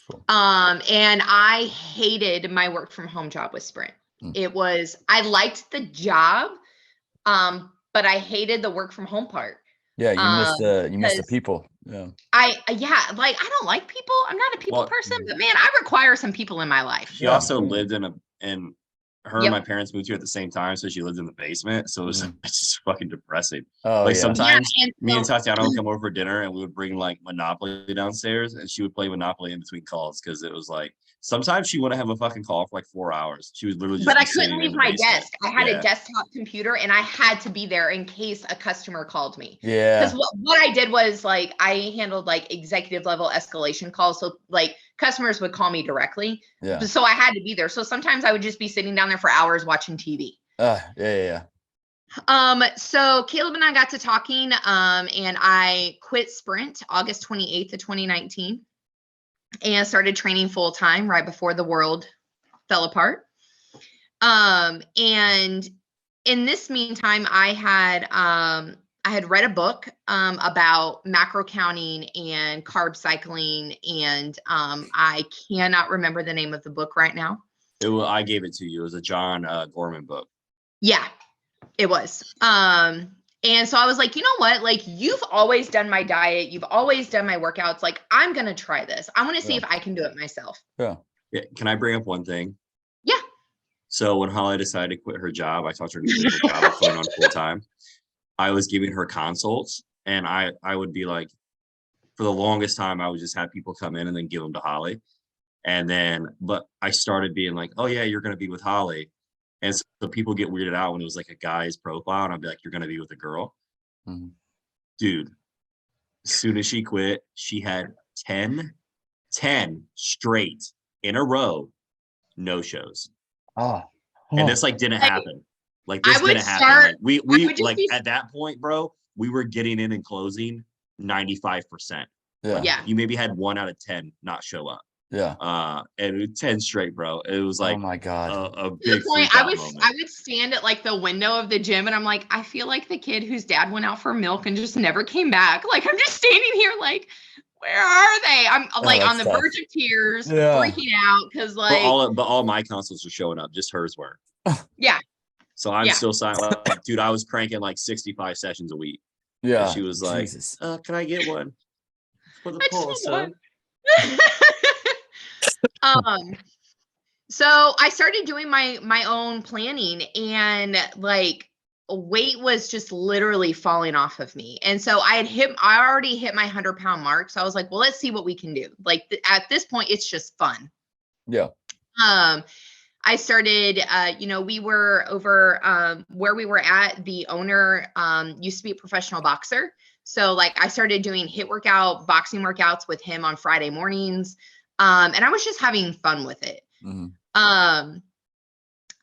Cool. And I hated my work from home job with Sprint. I liked the job, but I hated the work from home part. Yeah, you missed the people. Yeah. Like I don't like people. I'm not a people person, but man, I require some people in my life. She also lived in her and my parents moved here at the same time, so she lived in the basement. So it was it's just fucking depressing. Like sometimes me and Tatiana would come over for dinner and we would bring like Monopoly downstairs and she would play Monopoly in between calls because it was like sometimes she wouldn't have a fucking call for like 4 hours. She was literally just But I couldn't leave my desk. I had a desktop computer and I had to be there in case a customer called me. Yeah. Because what I did was like I handled like executive level escalation calls. So like customers would call me directly. Yeah. So I had to be there. So sometimes I would just be sitting down there for hours watching TV. Yeah. So Caleb and I got to talking, and I quit Sprint August 28th of 2019 and started training full time right before the world fell apart. And in this meantime, I had read a book about macro counting and carb cycling, and I cannot remember the name of the book right now. I gave it to you. It was a John Gorman book. Yeah, it was. And so I was like, you know what? Like, you've always done my diet. You've always done my workouts. Like, I'm going to try this. I want to see if I can do it myself. Yeah. Can I bring up one thing? Yeah. So when Holly decided to quit her job, I talked to her to quit her job and going on full time. I was giving her consults, and I would be like, for the longest time, I would just have people come in and then give them to Holly. And then, but I started being like, oh yeah, you're going to be with Holly. And so people get weirded out when it was like a guy's profile, and I'd be like, you're going to be with a girl. Mm-hmm. Dude, as soon as she quit, she had 10 straight in a row, no shows. And this like didn't happen. Like this didn't happen. Like, we like at that point, bro, we were getting in and closing 95%. Yeah. Like, you maybe had 1 out of 10 not show up. Yeah. And 10 straight, bro. It was like, oh my God, a big point. moment. I would stand at like the window of the gym, and I'm like, I feel like the kid whose dad went out for milk and just never came back. Like, I'm just standing here like, where are they? I'm like on the verge of tears, freaking out because like, but all my consults are showing up, just hers weren't. Yeah. So I'm still silent. Like, dude, I was cranking like 65 sessions a week. Yeah. And she was like, can I get one for the pulse? So I started doing my own planning, and like weight was just literally falling off of me. And so I already hit my 100-pound mark. So I was like, well, let's see what we can do. Like at this point, it's just fun. Yeah. I started, we were over where we were at. The owner used to be a professional boxer. So like I started doing boxing workouts with him on Friday mornings. And I was just having fun with it. Mm-hmm.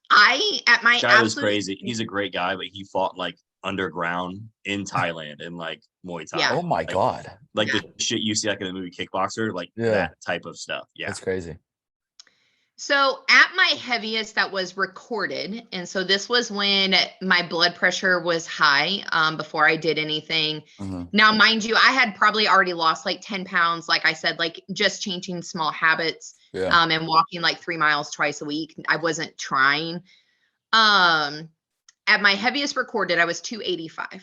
Guy was crazy. He's a great guy, but he fought like underground in Thailand and like Muay Thai. Yeah. Oh my God. Like the shit you see like in the movie Kickboxer, like that type of stuff. Yeah. That's crazy. So at my heaviest that was recorded, and so this was when my blood pressure was high before I did anything. Mm-hmm. Now, mind you, I had probably already lost like 10 pounds, like I said, like just changing small habits and walking like 3 miles twice a week. I wasn't trying. At my heaviest recorded, I was 285.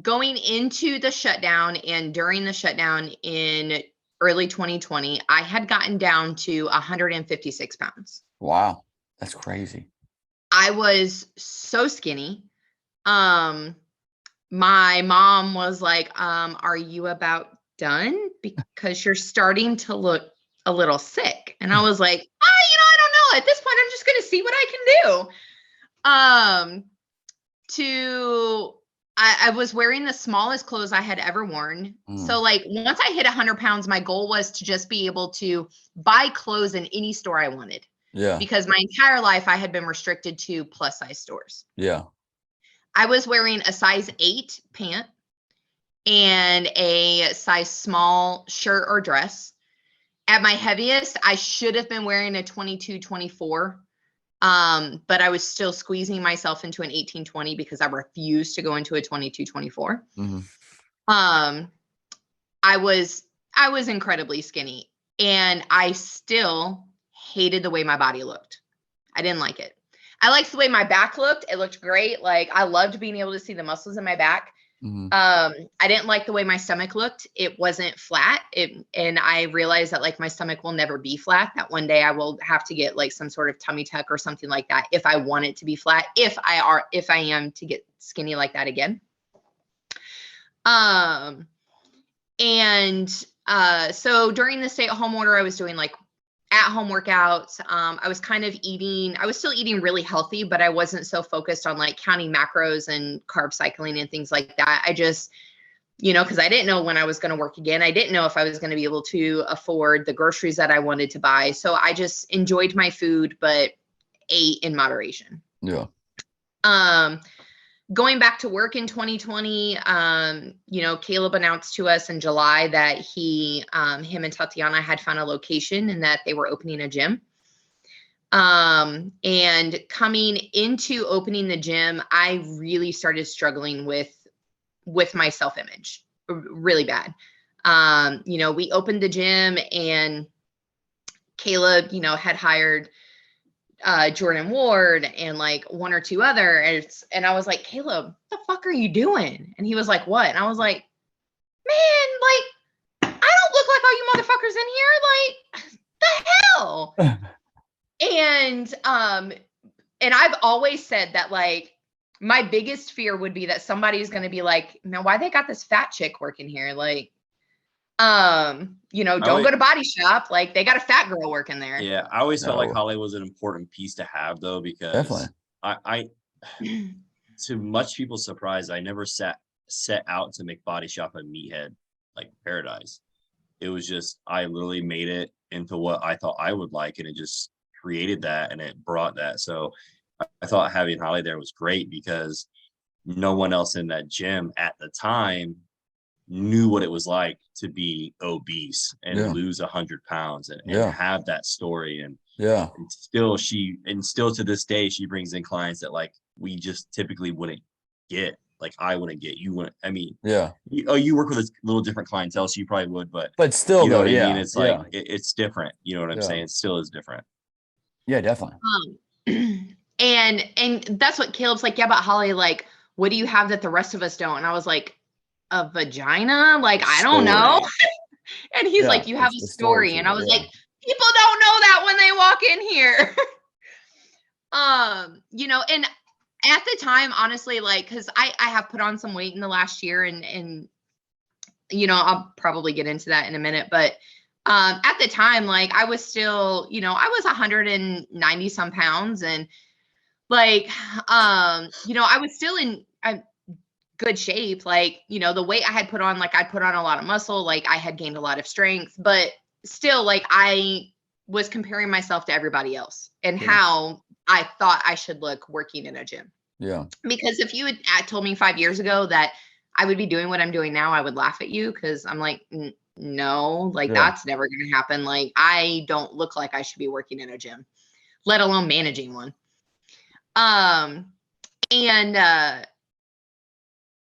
Going into the shutdown and during the shutdown in early 2020, I had gotten down to 156 pounds. Wow. That's crazy. I was so skinny. My mom was like, are you about done? Because you're starting to look a little sick. And I was like, I don't know. At this point, I'm just going to see what I can do. I was wearing the smallest clothes I had ever worn. So like once I hit 100 pounds, my goal was to just be able to buy clothes in any store I wanted. Yeah. Because my entire life I had been restricted to plus size stores. Yeah. I was wearing a size 8 pant and a size small shirt or dress. At my heaviest, I should have been wearing a 22, 24. But I was still squeezing myself into an 18-20 because I refused to go into a 22-24. Mm-hmm. I was incredibly skinny, and I still hated the way my body looked. I didn't like it. I liked the way my back looked. It looked great. Like I loved being able to see the muscles in my back. Mm-hmm. I didn't like the way my stomach looked. It wasn't flat. And I realized that like my stomach will never be flat, that one day I will have to get like some sort of tummy tuck or something like that if I want it to be flat, if I am to get skinny like that again. So during the stay-at-home order, I was doing like at-home workouts. I was still eating really healthy, but I wasn't so focused on like counting macros and carb cycling and things like that. because I didn't know when I was going to work again. I didn't know if I was going to be able to afford the groceries that I wanted to buy. So I just enjoyed my food, but ate in moderation. Yeah. Going back to work in 2020, Caleb announced to us in July that him and Tatiana had found a location and that they were opening a gym. And coming into opening the gym, I really started struggling with my self-image really bad. We opened the gym and Caleb, had hired Jordan Ward and like one or two others. And I was like, Caleb, what the fuck are you doing? And he was like, what? And I was like, man, like, I don't look like all you motherfuckers in here. Like, the hell? And I've always said that, like, my biggest fear would be that somebody's going to be like, man, why they got this fat chick working here? Like, don't go to Body Shop. Like, they got a fat girl working there. Yeah. I always felt like Holly was an important piece to have, though, because definitely. I to much people's surprise, I never set out to make Body Shop a meathead like paradise. It was just, I literally made it into what I thought I would like, and it just created that, and it brought that. So I thought having Holly there was great because no one else in that gym at the time knew what it was like to be obese and lose 100 pounds and have that story. And still to this day, she brings in clients that like we just typically wouldn't get. Like I wouldn't get, you wouldn't. I mean, you work with a little different clientele, so you probably would, but still, you know though, what I mean? It's like it's different. You know what I'm saying? It still is different. Yeah, definitely. And that's what Caleb's like, yeah, but Holly, like, what do you have that the rest of us don't? And I was like, a vagina? Like, I don't know. And he's like, you have a story. And I was like, people don't know that when they walk in here. And at the time, honestly, like, cause I have put on some weight in the last year and I'll probably get into that in a minute, but at the time, like I was still, I was 190 some pounds and like, I was still in good shape. Like, the weight I had put on, like I put on a lot of muscle, like I had gained a lot of strength, but still like I was comparing myself to everybody else and how I thought I should look working in a gym. Yeah. Because if you had told me 5 years ago that I would be doing what I'm doing now, I would laugh at you because I'm like, no, like that's never going to happen. Like I don't look like I should be working in a gym, let alone managing one.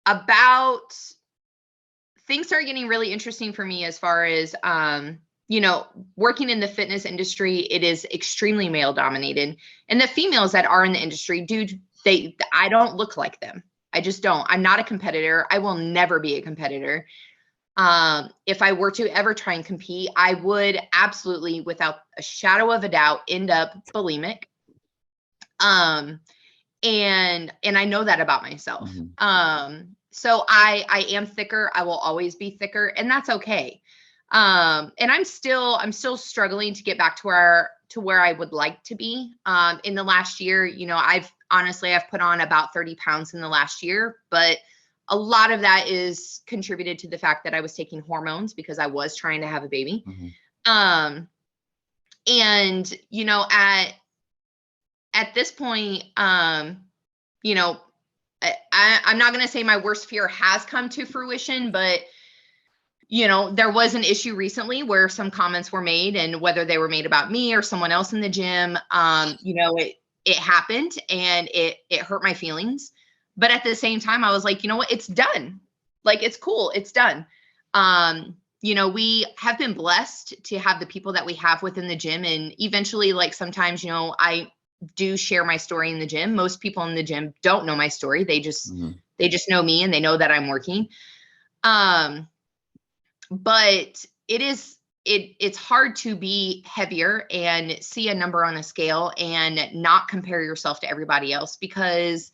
About things started getting really interesting for me as far as, working in the fitness industry. It is extremely male dominated, and the females that are in the industry, I don't look like them. I just don't. I'm not a competitor. I will never be a competitor. If I were to ever try and compete, I would absolutely, without a shadow of a doubt, end up bulimic. And I know that about myself. Mm-hmm. So I am thicker. I will always be thicker, and that's okay. And I'm still struggling to get back to where I would like to be. In the last year, I've put on about 30 pounds in the last year, but a lot of that is contributed to the fact that I was taking hormones because I was trying to have a baby. Mm-hmm. And at this point, I'm not going to say my worst fear has come to fruition, but there was an issue recently where some comments were made, and whether they were made about me or someone else in the gym, it happened and it hurt my feelings. But at the same time, I was like, you know what, it's done. Like, it's cool. It's done. We have been blessed to have the people that we have within the gym. And eventually, like sometimes, I do share my story in the gym. Most people in the gym don't know my story. They just know me and they know that I'm working. But it's hard to be heavier and see a number on a scale and not compare yourself to everybody else, because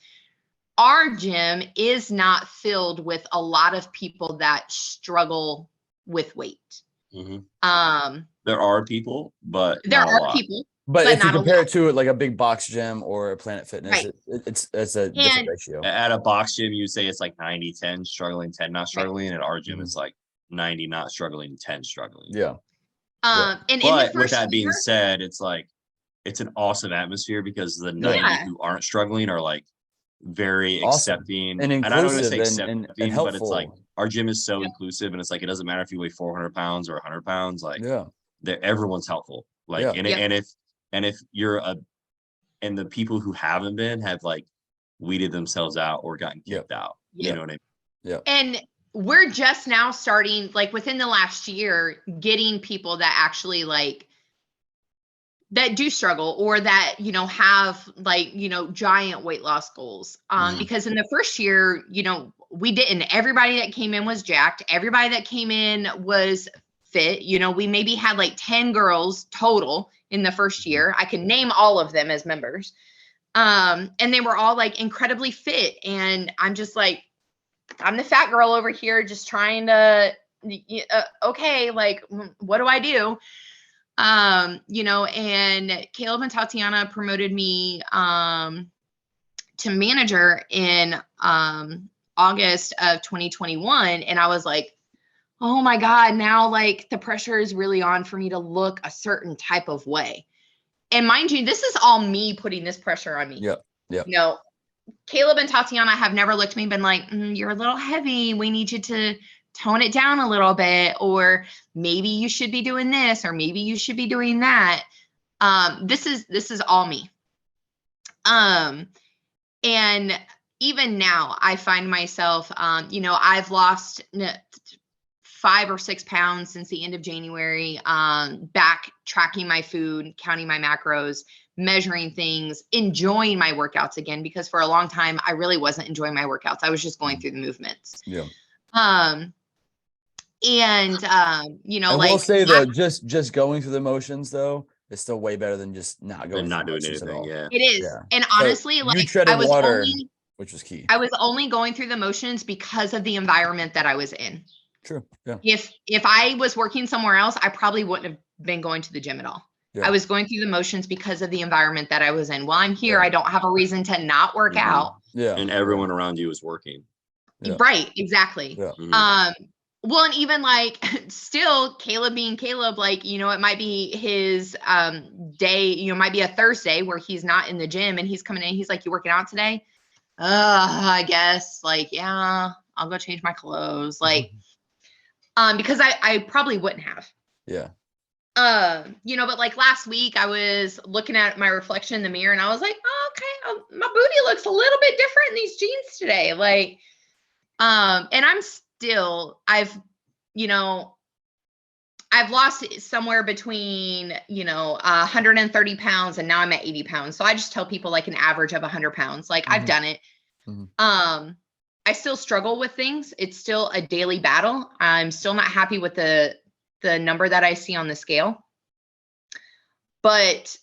our gym is not filled with a lot of people that struggle with weight. Mm-hmm. There are people, but there are people. But if you not a compare lot. it to like a big box gym or a Planet Fitness, Right. it's a different ratio. At a box gym, you say it's like 90-10, struggling, 10 not struggling. Right. At our gym, it's like 90 not struggling, 10 struggling. Yeah. And but in the first with that being year, said, it's like it's an awesome atmosphere because the 90 who aren't struggling are like very awesome. accepting And inclusive, I don't want to say and accepting, helpful. but it's like our gym is so inclusive, and it's like it doesn't matter if you weigh 400 pounds or 100 pounds. Like everyone's helpful. Like and if you're and the people who haven't been have like weeded themselves out or gotten kicked out. You know what I mean? Yeah. And we're just now starting, like within the last year, getting people that actually like that do struggle or that, you know, have like, you know, giant weight loss goals. Because in the first year, you know, we didn't. Everybody that came in was jacked. Everybody that came in was fit. You know, we maybe had like 10 girls total in the first year. I can name all of them as members. And they were all like incredibly fit. And I'm just like, I'm the fat girl over here just trying to, okay, like, what do I do? You know, and Caleb and Tatiana promoted me to manager in August of 2021. And I was like, oh my God, now like the pressure is really on for me to look a certain type of way. And mind you, this is all me putting this pressure on me. Yeah. Yeah. You know, Caleb and Tatiana have never looked at me and been like, you're a little heavy. We need you to tone it down a little bit, or maybe you should be doing this, or maybe you should be doing that. This is all me. And even now I find myself, you know, I've lost 5 or 6 pounds since the end of January, back tracking my food, counting my macros, measuring things, enjoying my workouts again, because for a long time, I really wasn't enjoying my workouts. I was just going through the movements. Yeah. You know, I like, will say though, just going through the motions though, is still way better than just not going not through doing anything. at all. Yeah. It is. Yeah. And honestly, so like you treaded water, which was key. I was only going through the motions because of the environment that I was in. True. Yeah. If I was working somewhere else, I probably wouldn't have been going to the gym at all. Yeah. I was going through the motions because of the environment that I was in. While I'm here, I don't have a reason to not work out. Yeah. And everyone around you is working. Yeah. Right. Exactly. Yeah. Well, and even like still Caleb being Caleb, like, you know, it might be his day, you know, might be a Thursday where he's not in the gym and he's coming in. He's like, you working out today? I guess, like, yeah, I'll go change my clothes. Like, because I probably wouldn't have. Yeah. You know, but like last week I was looking at my reflection in the mirror and I was like, oh, okay, my booty looks a little bit different in these jeans today. Like, and I've lost somewhere between, you know, 130 pounds and now I'm at 80 pounds. So I just tell people like an average of 100 pounds. Like I've done it. I still struggle with things. It's still a daily battle. I'm still not happy with the number that I see on the scale. But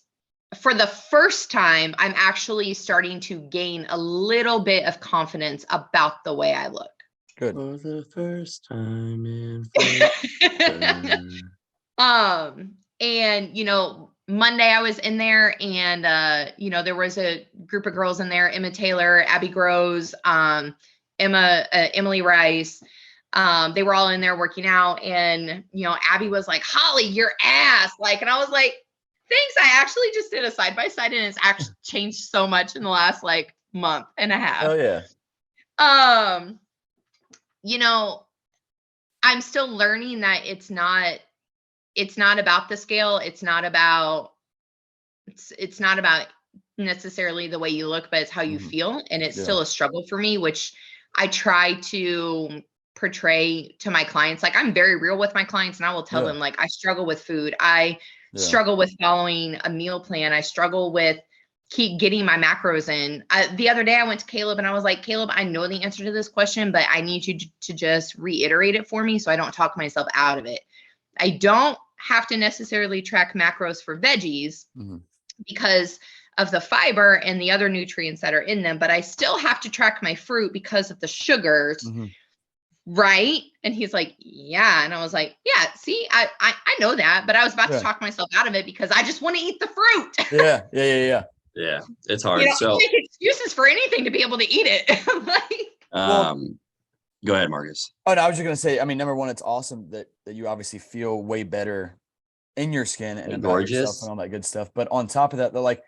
for the first time, I'm actually starting to gain a little bit of confidence about the way I look. Good. For the first time in and you know, Monday I was in there and you know, there was a group of girls in there, Emma Taylor, Abby Groves, Emily Rice. They were all in there working out and, you know, Abby was like, Holly, your ass. Like, and I was like, thanks. I actually just did a side-by-side and it's actually changed so much in the last like month and a half. Oh yeah. You know, I'm still learning that it's not about the scale. It's not about necessarily the way you look, but it's how you feel. And it's still a struggle for me, which I try to portray to my clients. Like I'm very real with my clients and I will tell them like, I struggle with food. I struggle with following a meal plan. I struggle with keep getting my macros in. The other day I went to Caleb and I was like, Caleb, I know the answer to this question, but I need you to just reiterate it for me so I don't talk myself out of it. I don't have to necessarily track macros for veggies because of the fiber and the other nutrients that are in them, but I still have to track my fruit because of the sugars. right? And he's like, yeah. And I was like, yeah, see, I know that, but I was about to talk myself out of it because I just want to eat the fruit. Yeah, it's hard. So I make excuses for anything to be able to eat it. Go ahead, Marcus. Oh, no, I was just gonna say, I mean, number one, it's awesome that you obviously feel way better in your skin and about yourself and all that good stuff. But on top of that, they're like,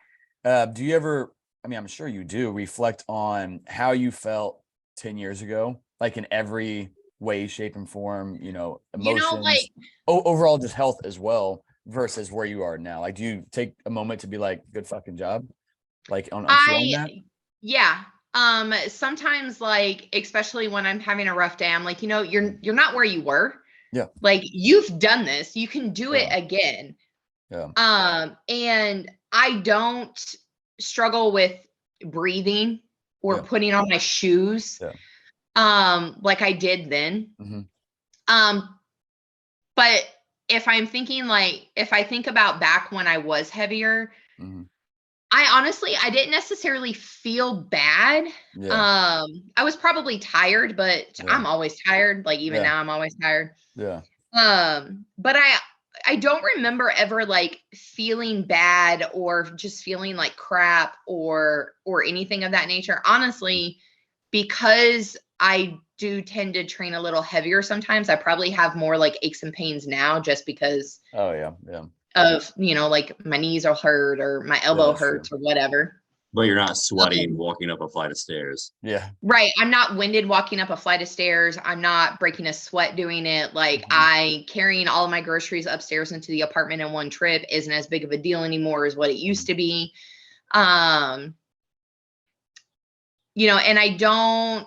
do you ever, I mean, I'm sure you do, reflect on how you felt 10 years ago, like in every way, shape, and form, emotions, overall just health as well, versus where you are now? Like, do you take a moment to be like, good fucking job? Like on feeling that? Yeah. Sometimes, like, especially when I'm having a rough day, I'm like, you're not where you were. Yeah. Like, you've done this, you can do it again. Yeah. And I don't struggle with breathing or putting on my shoes. Like I did then. But if I'm thinking, like, if I think about back when I was heavier, I didn't necessarily feel bad. I was probably tired, but I'm always tired. Like, even now I'm always tired. But I don't remember ever like feeling bad or just feeling like crap or anything of that nature. Honestly, because I do tend to train a little heavier sometimes, I probably have more like aches and pains now just because of, like my knees are hurt or my elbow hurts or whatever. But you're not sweating walking up a flight of stairs. Yeah. Right. I'm not winded walking up a flight of stairs. I'm not breaking a sweat doing it. Like, I carrying all of my groceries upstairs into the apartment in one trip isn't as big of a deal anymore as what it used to be. And I don't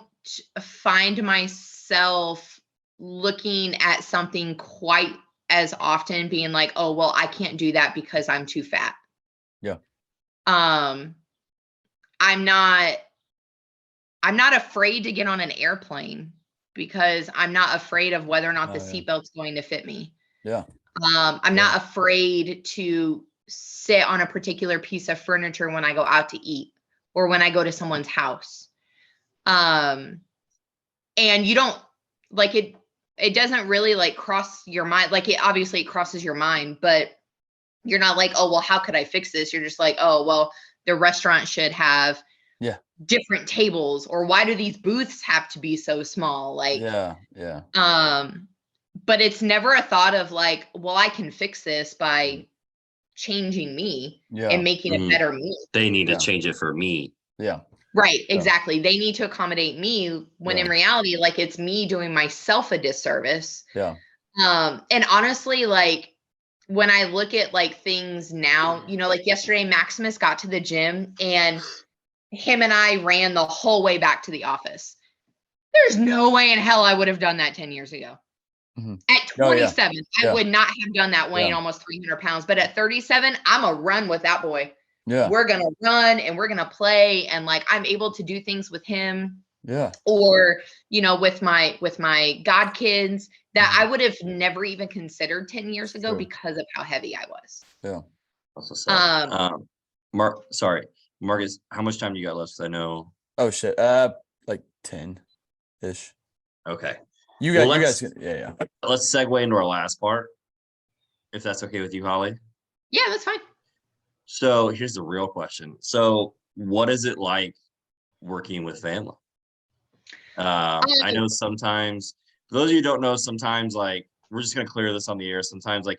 find myself looking at something quite as often being like, oh, well, I can't do that because I'm too fat. Yeah. I'm not afraid to get on an airplane because I'm not afraid of whether or not the seatbelt's going to fit me. Yeah. I'm not afraid to sit on a particular piece of furniture when I go out to eat or when I go to someone's house. And you don't like it doesn't really like cross your mind. Like, it obviously crosses your mind, but you're not like, oh, well, how could I fix this? You're just like, oh, well, the restaurant should have different tables, or why do these booths have to be so small? Like, but it's never a thought of like, well, I can fix this by changing me and making it better me. They need to change it for me. Yeah. Right. Exactly. They need to accommodate me when in reality, like, it's me doing myself a disservice. Yeah. And honestly, like, when I look at like things now, like yesterday, Maximus got to the gym and him and I ran the whole way back to the office. There's no way in hell I would have done that 10 years ago. At 27, I would not have done that weighing almost 300 pounds. But at 37, I'm a run with that boy. Yeah. We're going to run and we're going to play. And like, I'm able to do things with him. Yeah. Or, with my god kids that I would have never even considered 10 years ago because of how heavy I was. Yeah. Marcus, how much time do you got left? 'Cause I know. Oh shit. Like 10-ish. Okay. You guys. Yeah. Let's segue into our last part, if that's okay with you, Holly. Yeah, that's fine. So here's the real question. So what is it like working with family? I know sometimes, for those of you who don't know, sometimes like, we're just going to clear this on the air. Sometimes like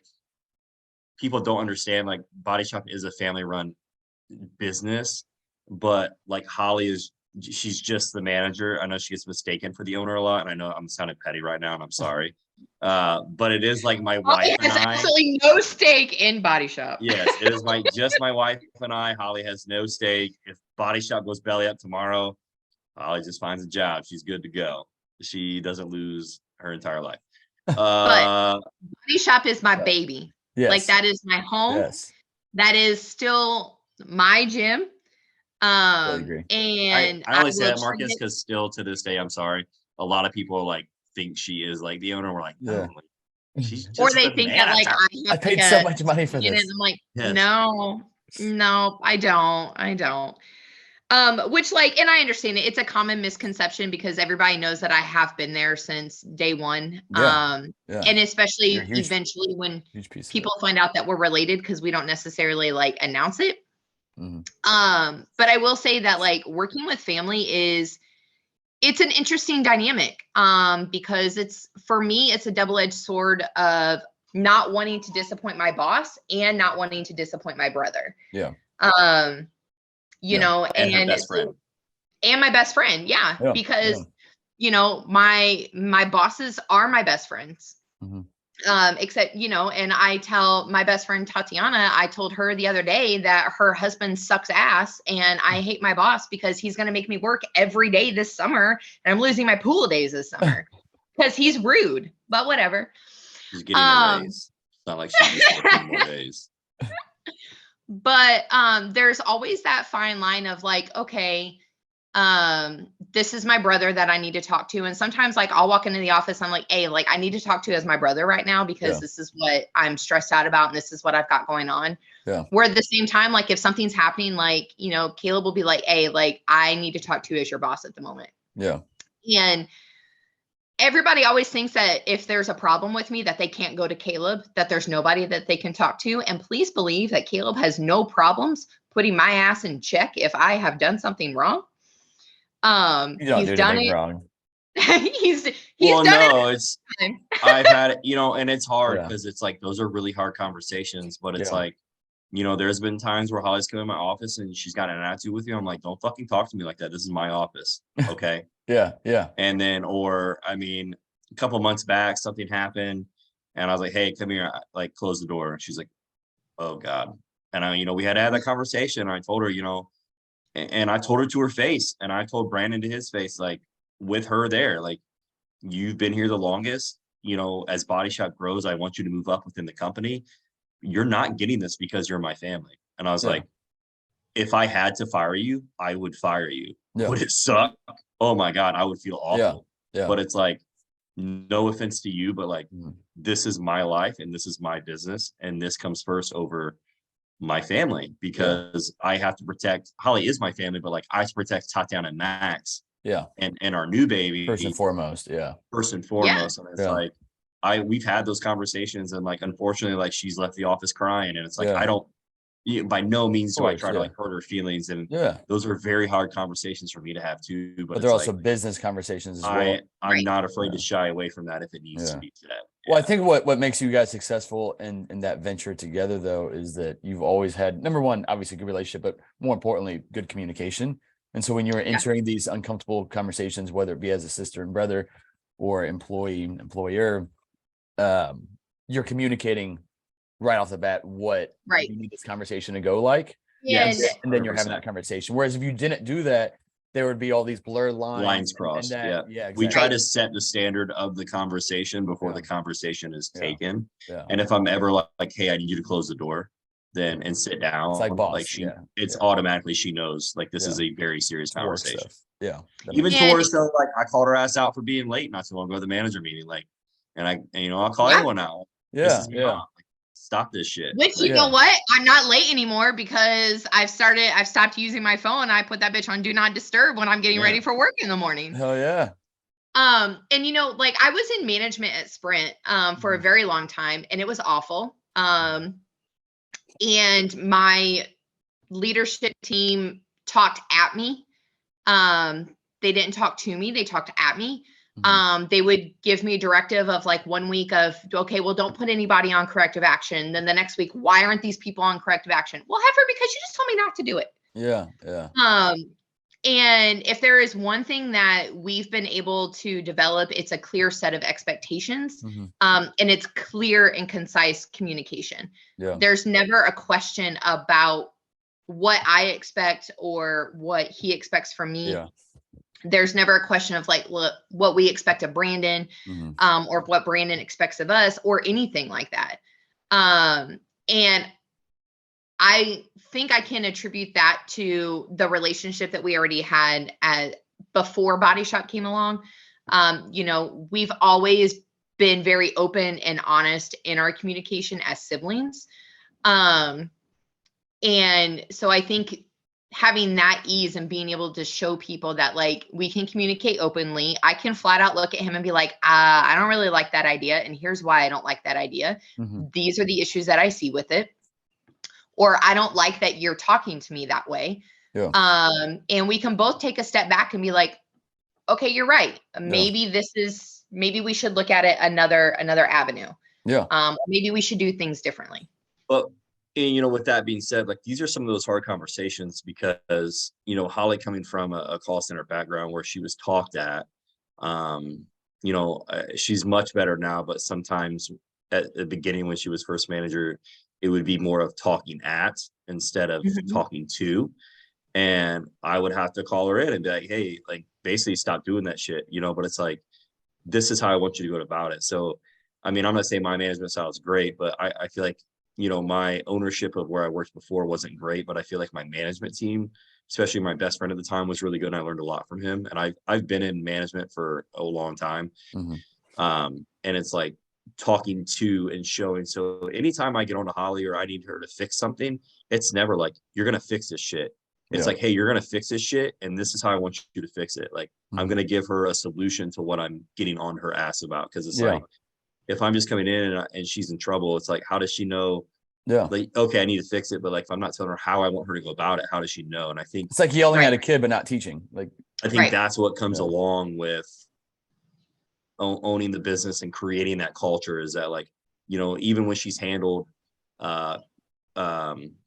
people don't understand, like, Body Shop is a family run business, but like Holly she's just the manager. I know she gets mistaken for the owner a lot, and I know I'm sounding petty right now, and I'm sorry. But it is like my wife and I. Absolutely no stake in Body Shop. Yes, it is just my wife and I. Holly has no stake. If Body Shop goes belly up tomorrow, Holly just finds a job. She's good to go. She doesn't lose her entire life. But Body Shop is my baby. Yes. Like, that is my home. Yes. That is still my gym. I agree. And I only say that, Marcus, because still to this day, I'm sorry, a lot of people like think she is like the owner. We're like, no, like, she's just or they think that like I paid so much money for this. And I'm like, no, I don't. Which like, and I understand it. It's a common misconception because everybody knows that I have been there since day one. Yeah. And especially Huge, eventually when piece people find out that we're related, because we don't necessarily like announce it. Mm-hmm. But I will say that like working with family it's an interesting dynamic. Because for me, it's a double-edged sword of not wanting to disappoint my boss and not wanting to disappoint my brother. Yeah. You know, and her best friend. And my best friend. Yeah. Because, you know, my bosses are my best friends. Mm-hmm. Except, you know, and I tell my best friend Tatiana, I told her the other day that her husband sucks ass and I hate my boss because he's going to make me work every day this summer and I'm losing my pool days this summer because he's rude, but whatever. She's getting a raise. It's not like she's just working more days. But there's always that fine line of like, okay, this is my brother that I need to talk to. And sometimes like I'll walk into the office, I'm like, hey, like I need to talk to you as my brother right now because this is what I'm stressed out about and this is what I've got going on. Yeah. Where at the same time, like if something's happening, like, you know, Caleb will be like, hey, like I need to talk to you as your boss at the moment. Yeah. And everybody always thinks that if there's a problem with me that they can't go to Caleb, that there's nobody that they can talk to. And please believe that Caleb has no problems putting my ass in check if I have done something wrong. He's done it wrong. he's well, done no, it. It's I've had it, you know, and it's hard because it's like those are really hard conversations, but it's like, you know, there's been times where Holly's come in my office and she's got an attitude with you. I'm like, don't fucking talk to me like that. This is my office. Okay. Yeah. And then, or I mean, a couple months back, something happened and I was like, hey, come here, like close the door. And she's like, oh God. And I, you know, we had to have that conversation. And I told her, you know, and I told her to her face and I told Brandon to his face, like with her there, like you've been here the longest, you know, as Body Shop grows, I want you to move up within the company. You're not getting this because you're my family. And I was like, if I had to fire you, I would fire you. Would it suck? Oh my God, I would feel awful. But it's like, no offense to you, but like, this is my life and this is my business. And this comes first over my family because I have to protect, Holly is my family, but like I have to protect Tatiana and Max. And our new baby. First and foremost. And it's like, we've had those conversations and like, unfortunately, like she's left the office crying and it's like, I don't, by no means do I try to like hurt her feelings. And those are very hard conversations for me to have too. But they're also like, business conversations as well. I'm not afraid to shy away from that if it needs to be to that. Well, I think what makes you guys successful in that venture together though, is that you've always had, number one, obviously good relationship, but more importantly, good communication. And so when you're entering these uncomfortable conversations, whether it be as a sister and brother or employer, you're communicating right off the bat what you need this conversation to go like. Yes. And then you're having that conversation. Whereas if you didn't do that, there would be all these blurred lines crossed. Exactly. We try to set the standard of the conversation before the conversation is taken. And if I'm ever like, hey, I need you to close the door, then and sit down. It's like boss. Like it's automatically she knows like this is a very serious conversation. Even to her, so like I called her ass out for being late not too long ago at the manager meeting. Like, and you know, I'll call everyone out. Like, stop this shit. Which you know what? I'm not late anymore because I've stopped using my phone. I put that bitch on do not disturb when I'm getting ready for work in the morning. Hell yeah. And you know, like I was in management at Sprint for a very long time and it was awful. And my leadership team talked at me. They didn't talk to me, they talked at me. They would give me a directive of like 1 week of, okay, well, don't put anybody on corrective action. Then the next week, why aren't these people on corrective action? Well, heifer, because you just told me not to do it. And if there is one thing that we've been able to develop, it's a clear set of expectations. And it's clear and concise communication. There's never a question about what I expect or what he expects from me. There's never a question of like, look, what we expect of Brandon, or what Brandon expects of us or anything like that. And I think I can attribute that to the relationship that we already had before Body Shop came along. You know, we've always been very open and honest in our communication as siblings. And so I think having that ease and being able to show people that like we can communicate openly. I can flat out look at him and be like, I don't really like that idea. And here's why I don't like that idea. These are the issues that I see with it. Or I don't like that you're talking to me that way. Yeah. And we can both take a step back and be like, okay, you're right. Maybe maybe we should look at it another avenue. Yeah. Maybe we should do things differently. Well, and, you know, with that being said, like these are some of those hard conversations because, you know, Holly coming from a call center background where she was talked at, you know, she's much better now, but sometimes at the beginning when she was first manager, it would be more of talking at instead of talking to. And I would have to call her in and be like, hey, like basically stop doing that shit, you know, but it's like, this is how I want you to go about it. So, I mean, I'm not saying my management style is great, but I feel like, you know, my ownership of where I worked before wasn't great, but I feel like my management team, especially my best friend at the time, was really good. And I learned a lot from him. And I've been in management for a long time. And it's like talking to and showing. So anytime I get on to Holly or I need her to fix something, it's never like, you're going to fix this shit. It's like, hey, you're going to fix this shit. And this is how I want you to fix it. Like, I'm going to give her a solution to what I'm getting on her ass about. Cause it's like, if I'm just coming in and she's in trouble, it's like, how does she know? Like, okay, I need to fix it. But like, if I'm not telling her how I want her to go about it, how does she know? And I think it's like yelling at a kid, but not teaching. Like, I think that's what comes along with owning the business and creating that culture is that, like, you know, even when she's handled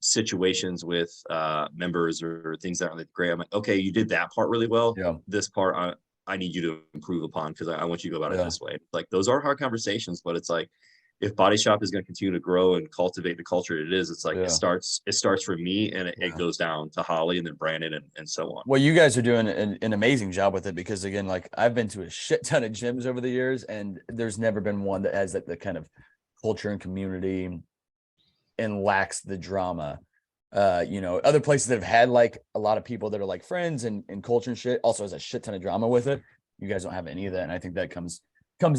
situations with members or things that aren't great, I'm like, okay, you did that part really well. This part I need you to improve upon because I want you to go about it this way. Like, those are hard conversations, but it's like, if Body Shop is going to continue to grow and cultivate the culture it is, it's like it starts for me and it goes down to Holly and then Brandon and so on. Well, you guys are doing an amazing job with it because, again, like I've been to a shit ton of gyms over the years and there's never been one that has the kind of culture and community and lacks the drama. You know, other places that have had like a lot of people that are like friends and culture and shit also has a shit ton of drama with it. You guys don't have any of that. And I think that comes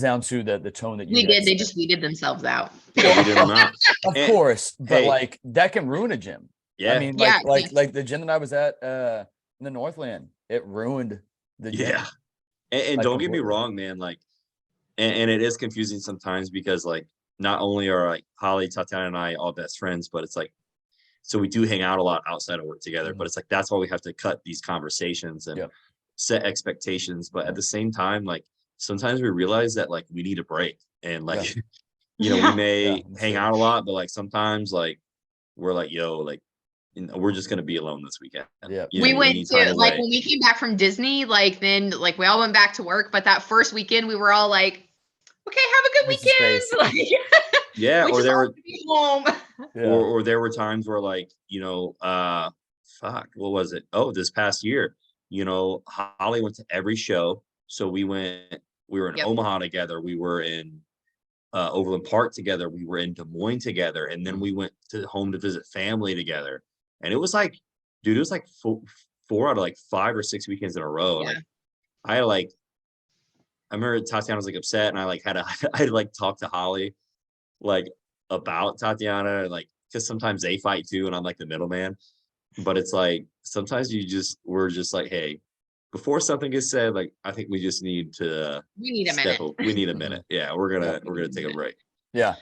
down to the tone that you did. They just weeded themselves out. Yeah, we did them out. Of course, but like that can ruin a gym. I mean, like the gym that I was at in the Northland, it ruined the gym. Yeah. And don't get me wrong, man, like and it is confusing sometimes because like not only are like Holly, Tatiana, and I all best friends, but it's like, so we do hang out a lot outside of work together, but it's like, that's why we have to cut these conversations and set expectations. But at the same time, like sometimes we realize that like we need a break and like, you know, we may hang out a lot, but like sometimes like we're like, yo, like, you know, we're just going to be alone this weekend. Yeah. You know, we went to like when we came back from Disney, like then like we all went back to work, but that first weekend we were all like, okay, have a good weekend. Like, yeah. Or there were home. Or there were times where like, you know, fuck, what was it? Oh, this past year, you know, Holly went to every show. So we were in Omaha together. We were in Overland Park together. We were in Des Moines together. And then we went to home to visit family together. And it was like, dude, it was like four out of like 5 or 6 weekends in a row. Yeah. Like, I remember Tatiana was like upset and I had like talk to Holly like about Tatiana and like, cause sometimes they fight too. And I'm like the middleman, but it's like, sometimes we're just like, hey, before something gets said, like, I think we just need to, we need a minute. We need a minute. Yeah. We're going to take a break. Yeah.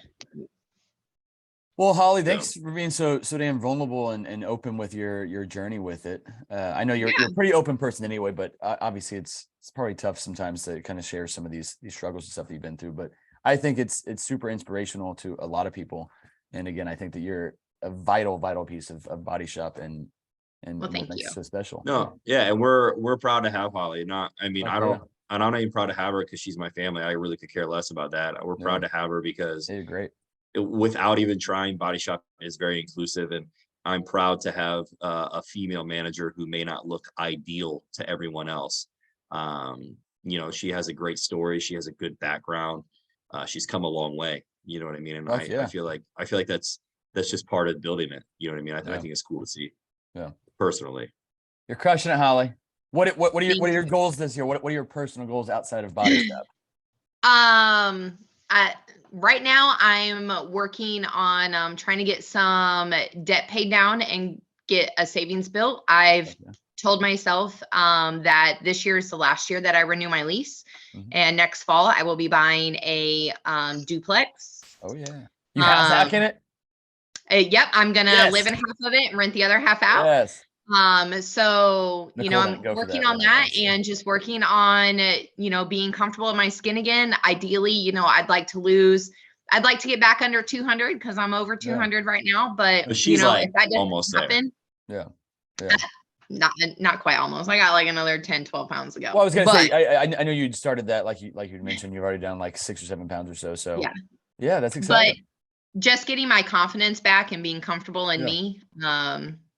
Well, Holly, thanks for being so damn vulnerable and open with your journey with it. I know you're a pretty open person anyway, but obviously it's probably tough sometimes to kind of share some of these struggles and stuff that you've been through. But I think it's super inspirational to a lot of people. And again, I think that you're a vital piece of Body Shop and well, thank you. So special. No, yeah, and we're proud to have Holly. I'm not even proud to have her because she's my family. I really could care less about that. We're proud to have her because you're great. Without even trying, Body Shop is very inclusive, and I'm proud to have a female manager who may not look ideal to everyone else. You know, she has a great story. She has a good background. She's come a long way. You know what I mean? And I feel like that's just part of building it. You know what I mean? I think it's cool to see. Yeah. Personally, you're crushing it, Holly. What are your goals this year? What are your personal goals outside of Body Shop? Right now I'm working on trying to get some debt paid down and get a savings built. I've told myself that this year is the last year that I renew my lease. And next fall, I will be buying a duplex. Oh, yeah. You house hacking it? Yep. I'm going to live in half of it and rent the other half out. Yes. So, Nicole, I'm working on that and just working on, being comfortable in my skin again. Ideally, I'd like to get back under 200 because I'm over 200 right now. But, she's like if that doesn't almost happen, there. Not quite almost. I got like another 10, 12 pounds to go. Well, I was going to say, I know you'd started that, like you mentioned, you're already down like 6 or 7 pounds or so. So yeah, that's exciting. But just getting my confidence back and being comfortable in me,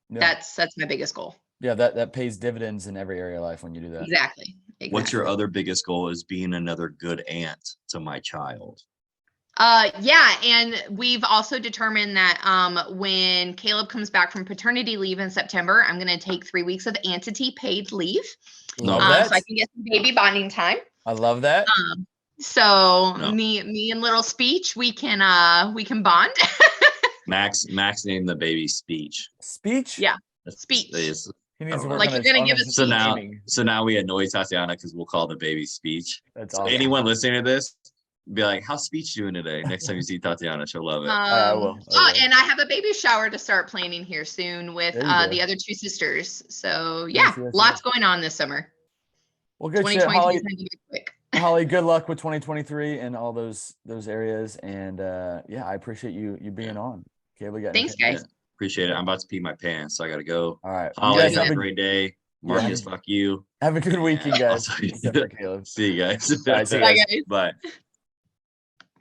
that's my biggest goal. Yeah, that pays dividends in every area of life when you do that. Exactly. What's your other biggest goal? Is being another good aunt to my child. And we've also determined that when Caleb comes back from paternity leave in September, I'm going to take 3 weeks of entity paid leave. Love that. So I can get some baby bonding time. I love that. Me and little Speech, we can bond. Max named the baby Speech. Speech? Yeah. Speech. He needs to work like on you're gonna give us so now we annoy Tatiana because we'll call the baby Speech. That's awesome. Anyone listening to this, be like, how's Speech doing today? Next time you see Tatiana, she'll love it. I will. And I have a baby shower to start planning here soon with the other 2 sisters. So lots going on this summer. Well, good shit, Holly. Holly, good luck with 2023 and all those areas. And I appreciate you being on. Okay, we got thanks, guys. Yeah, appreciate it. I'm about to pee my pants, so I gotta go. All right. Holly, have a great day. Marcus, fuck you. Have a good weekend, guys. See you guys. All right, see you guys. Bye.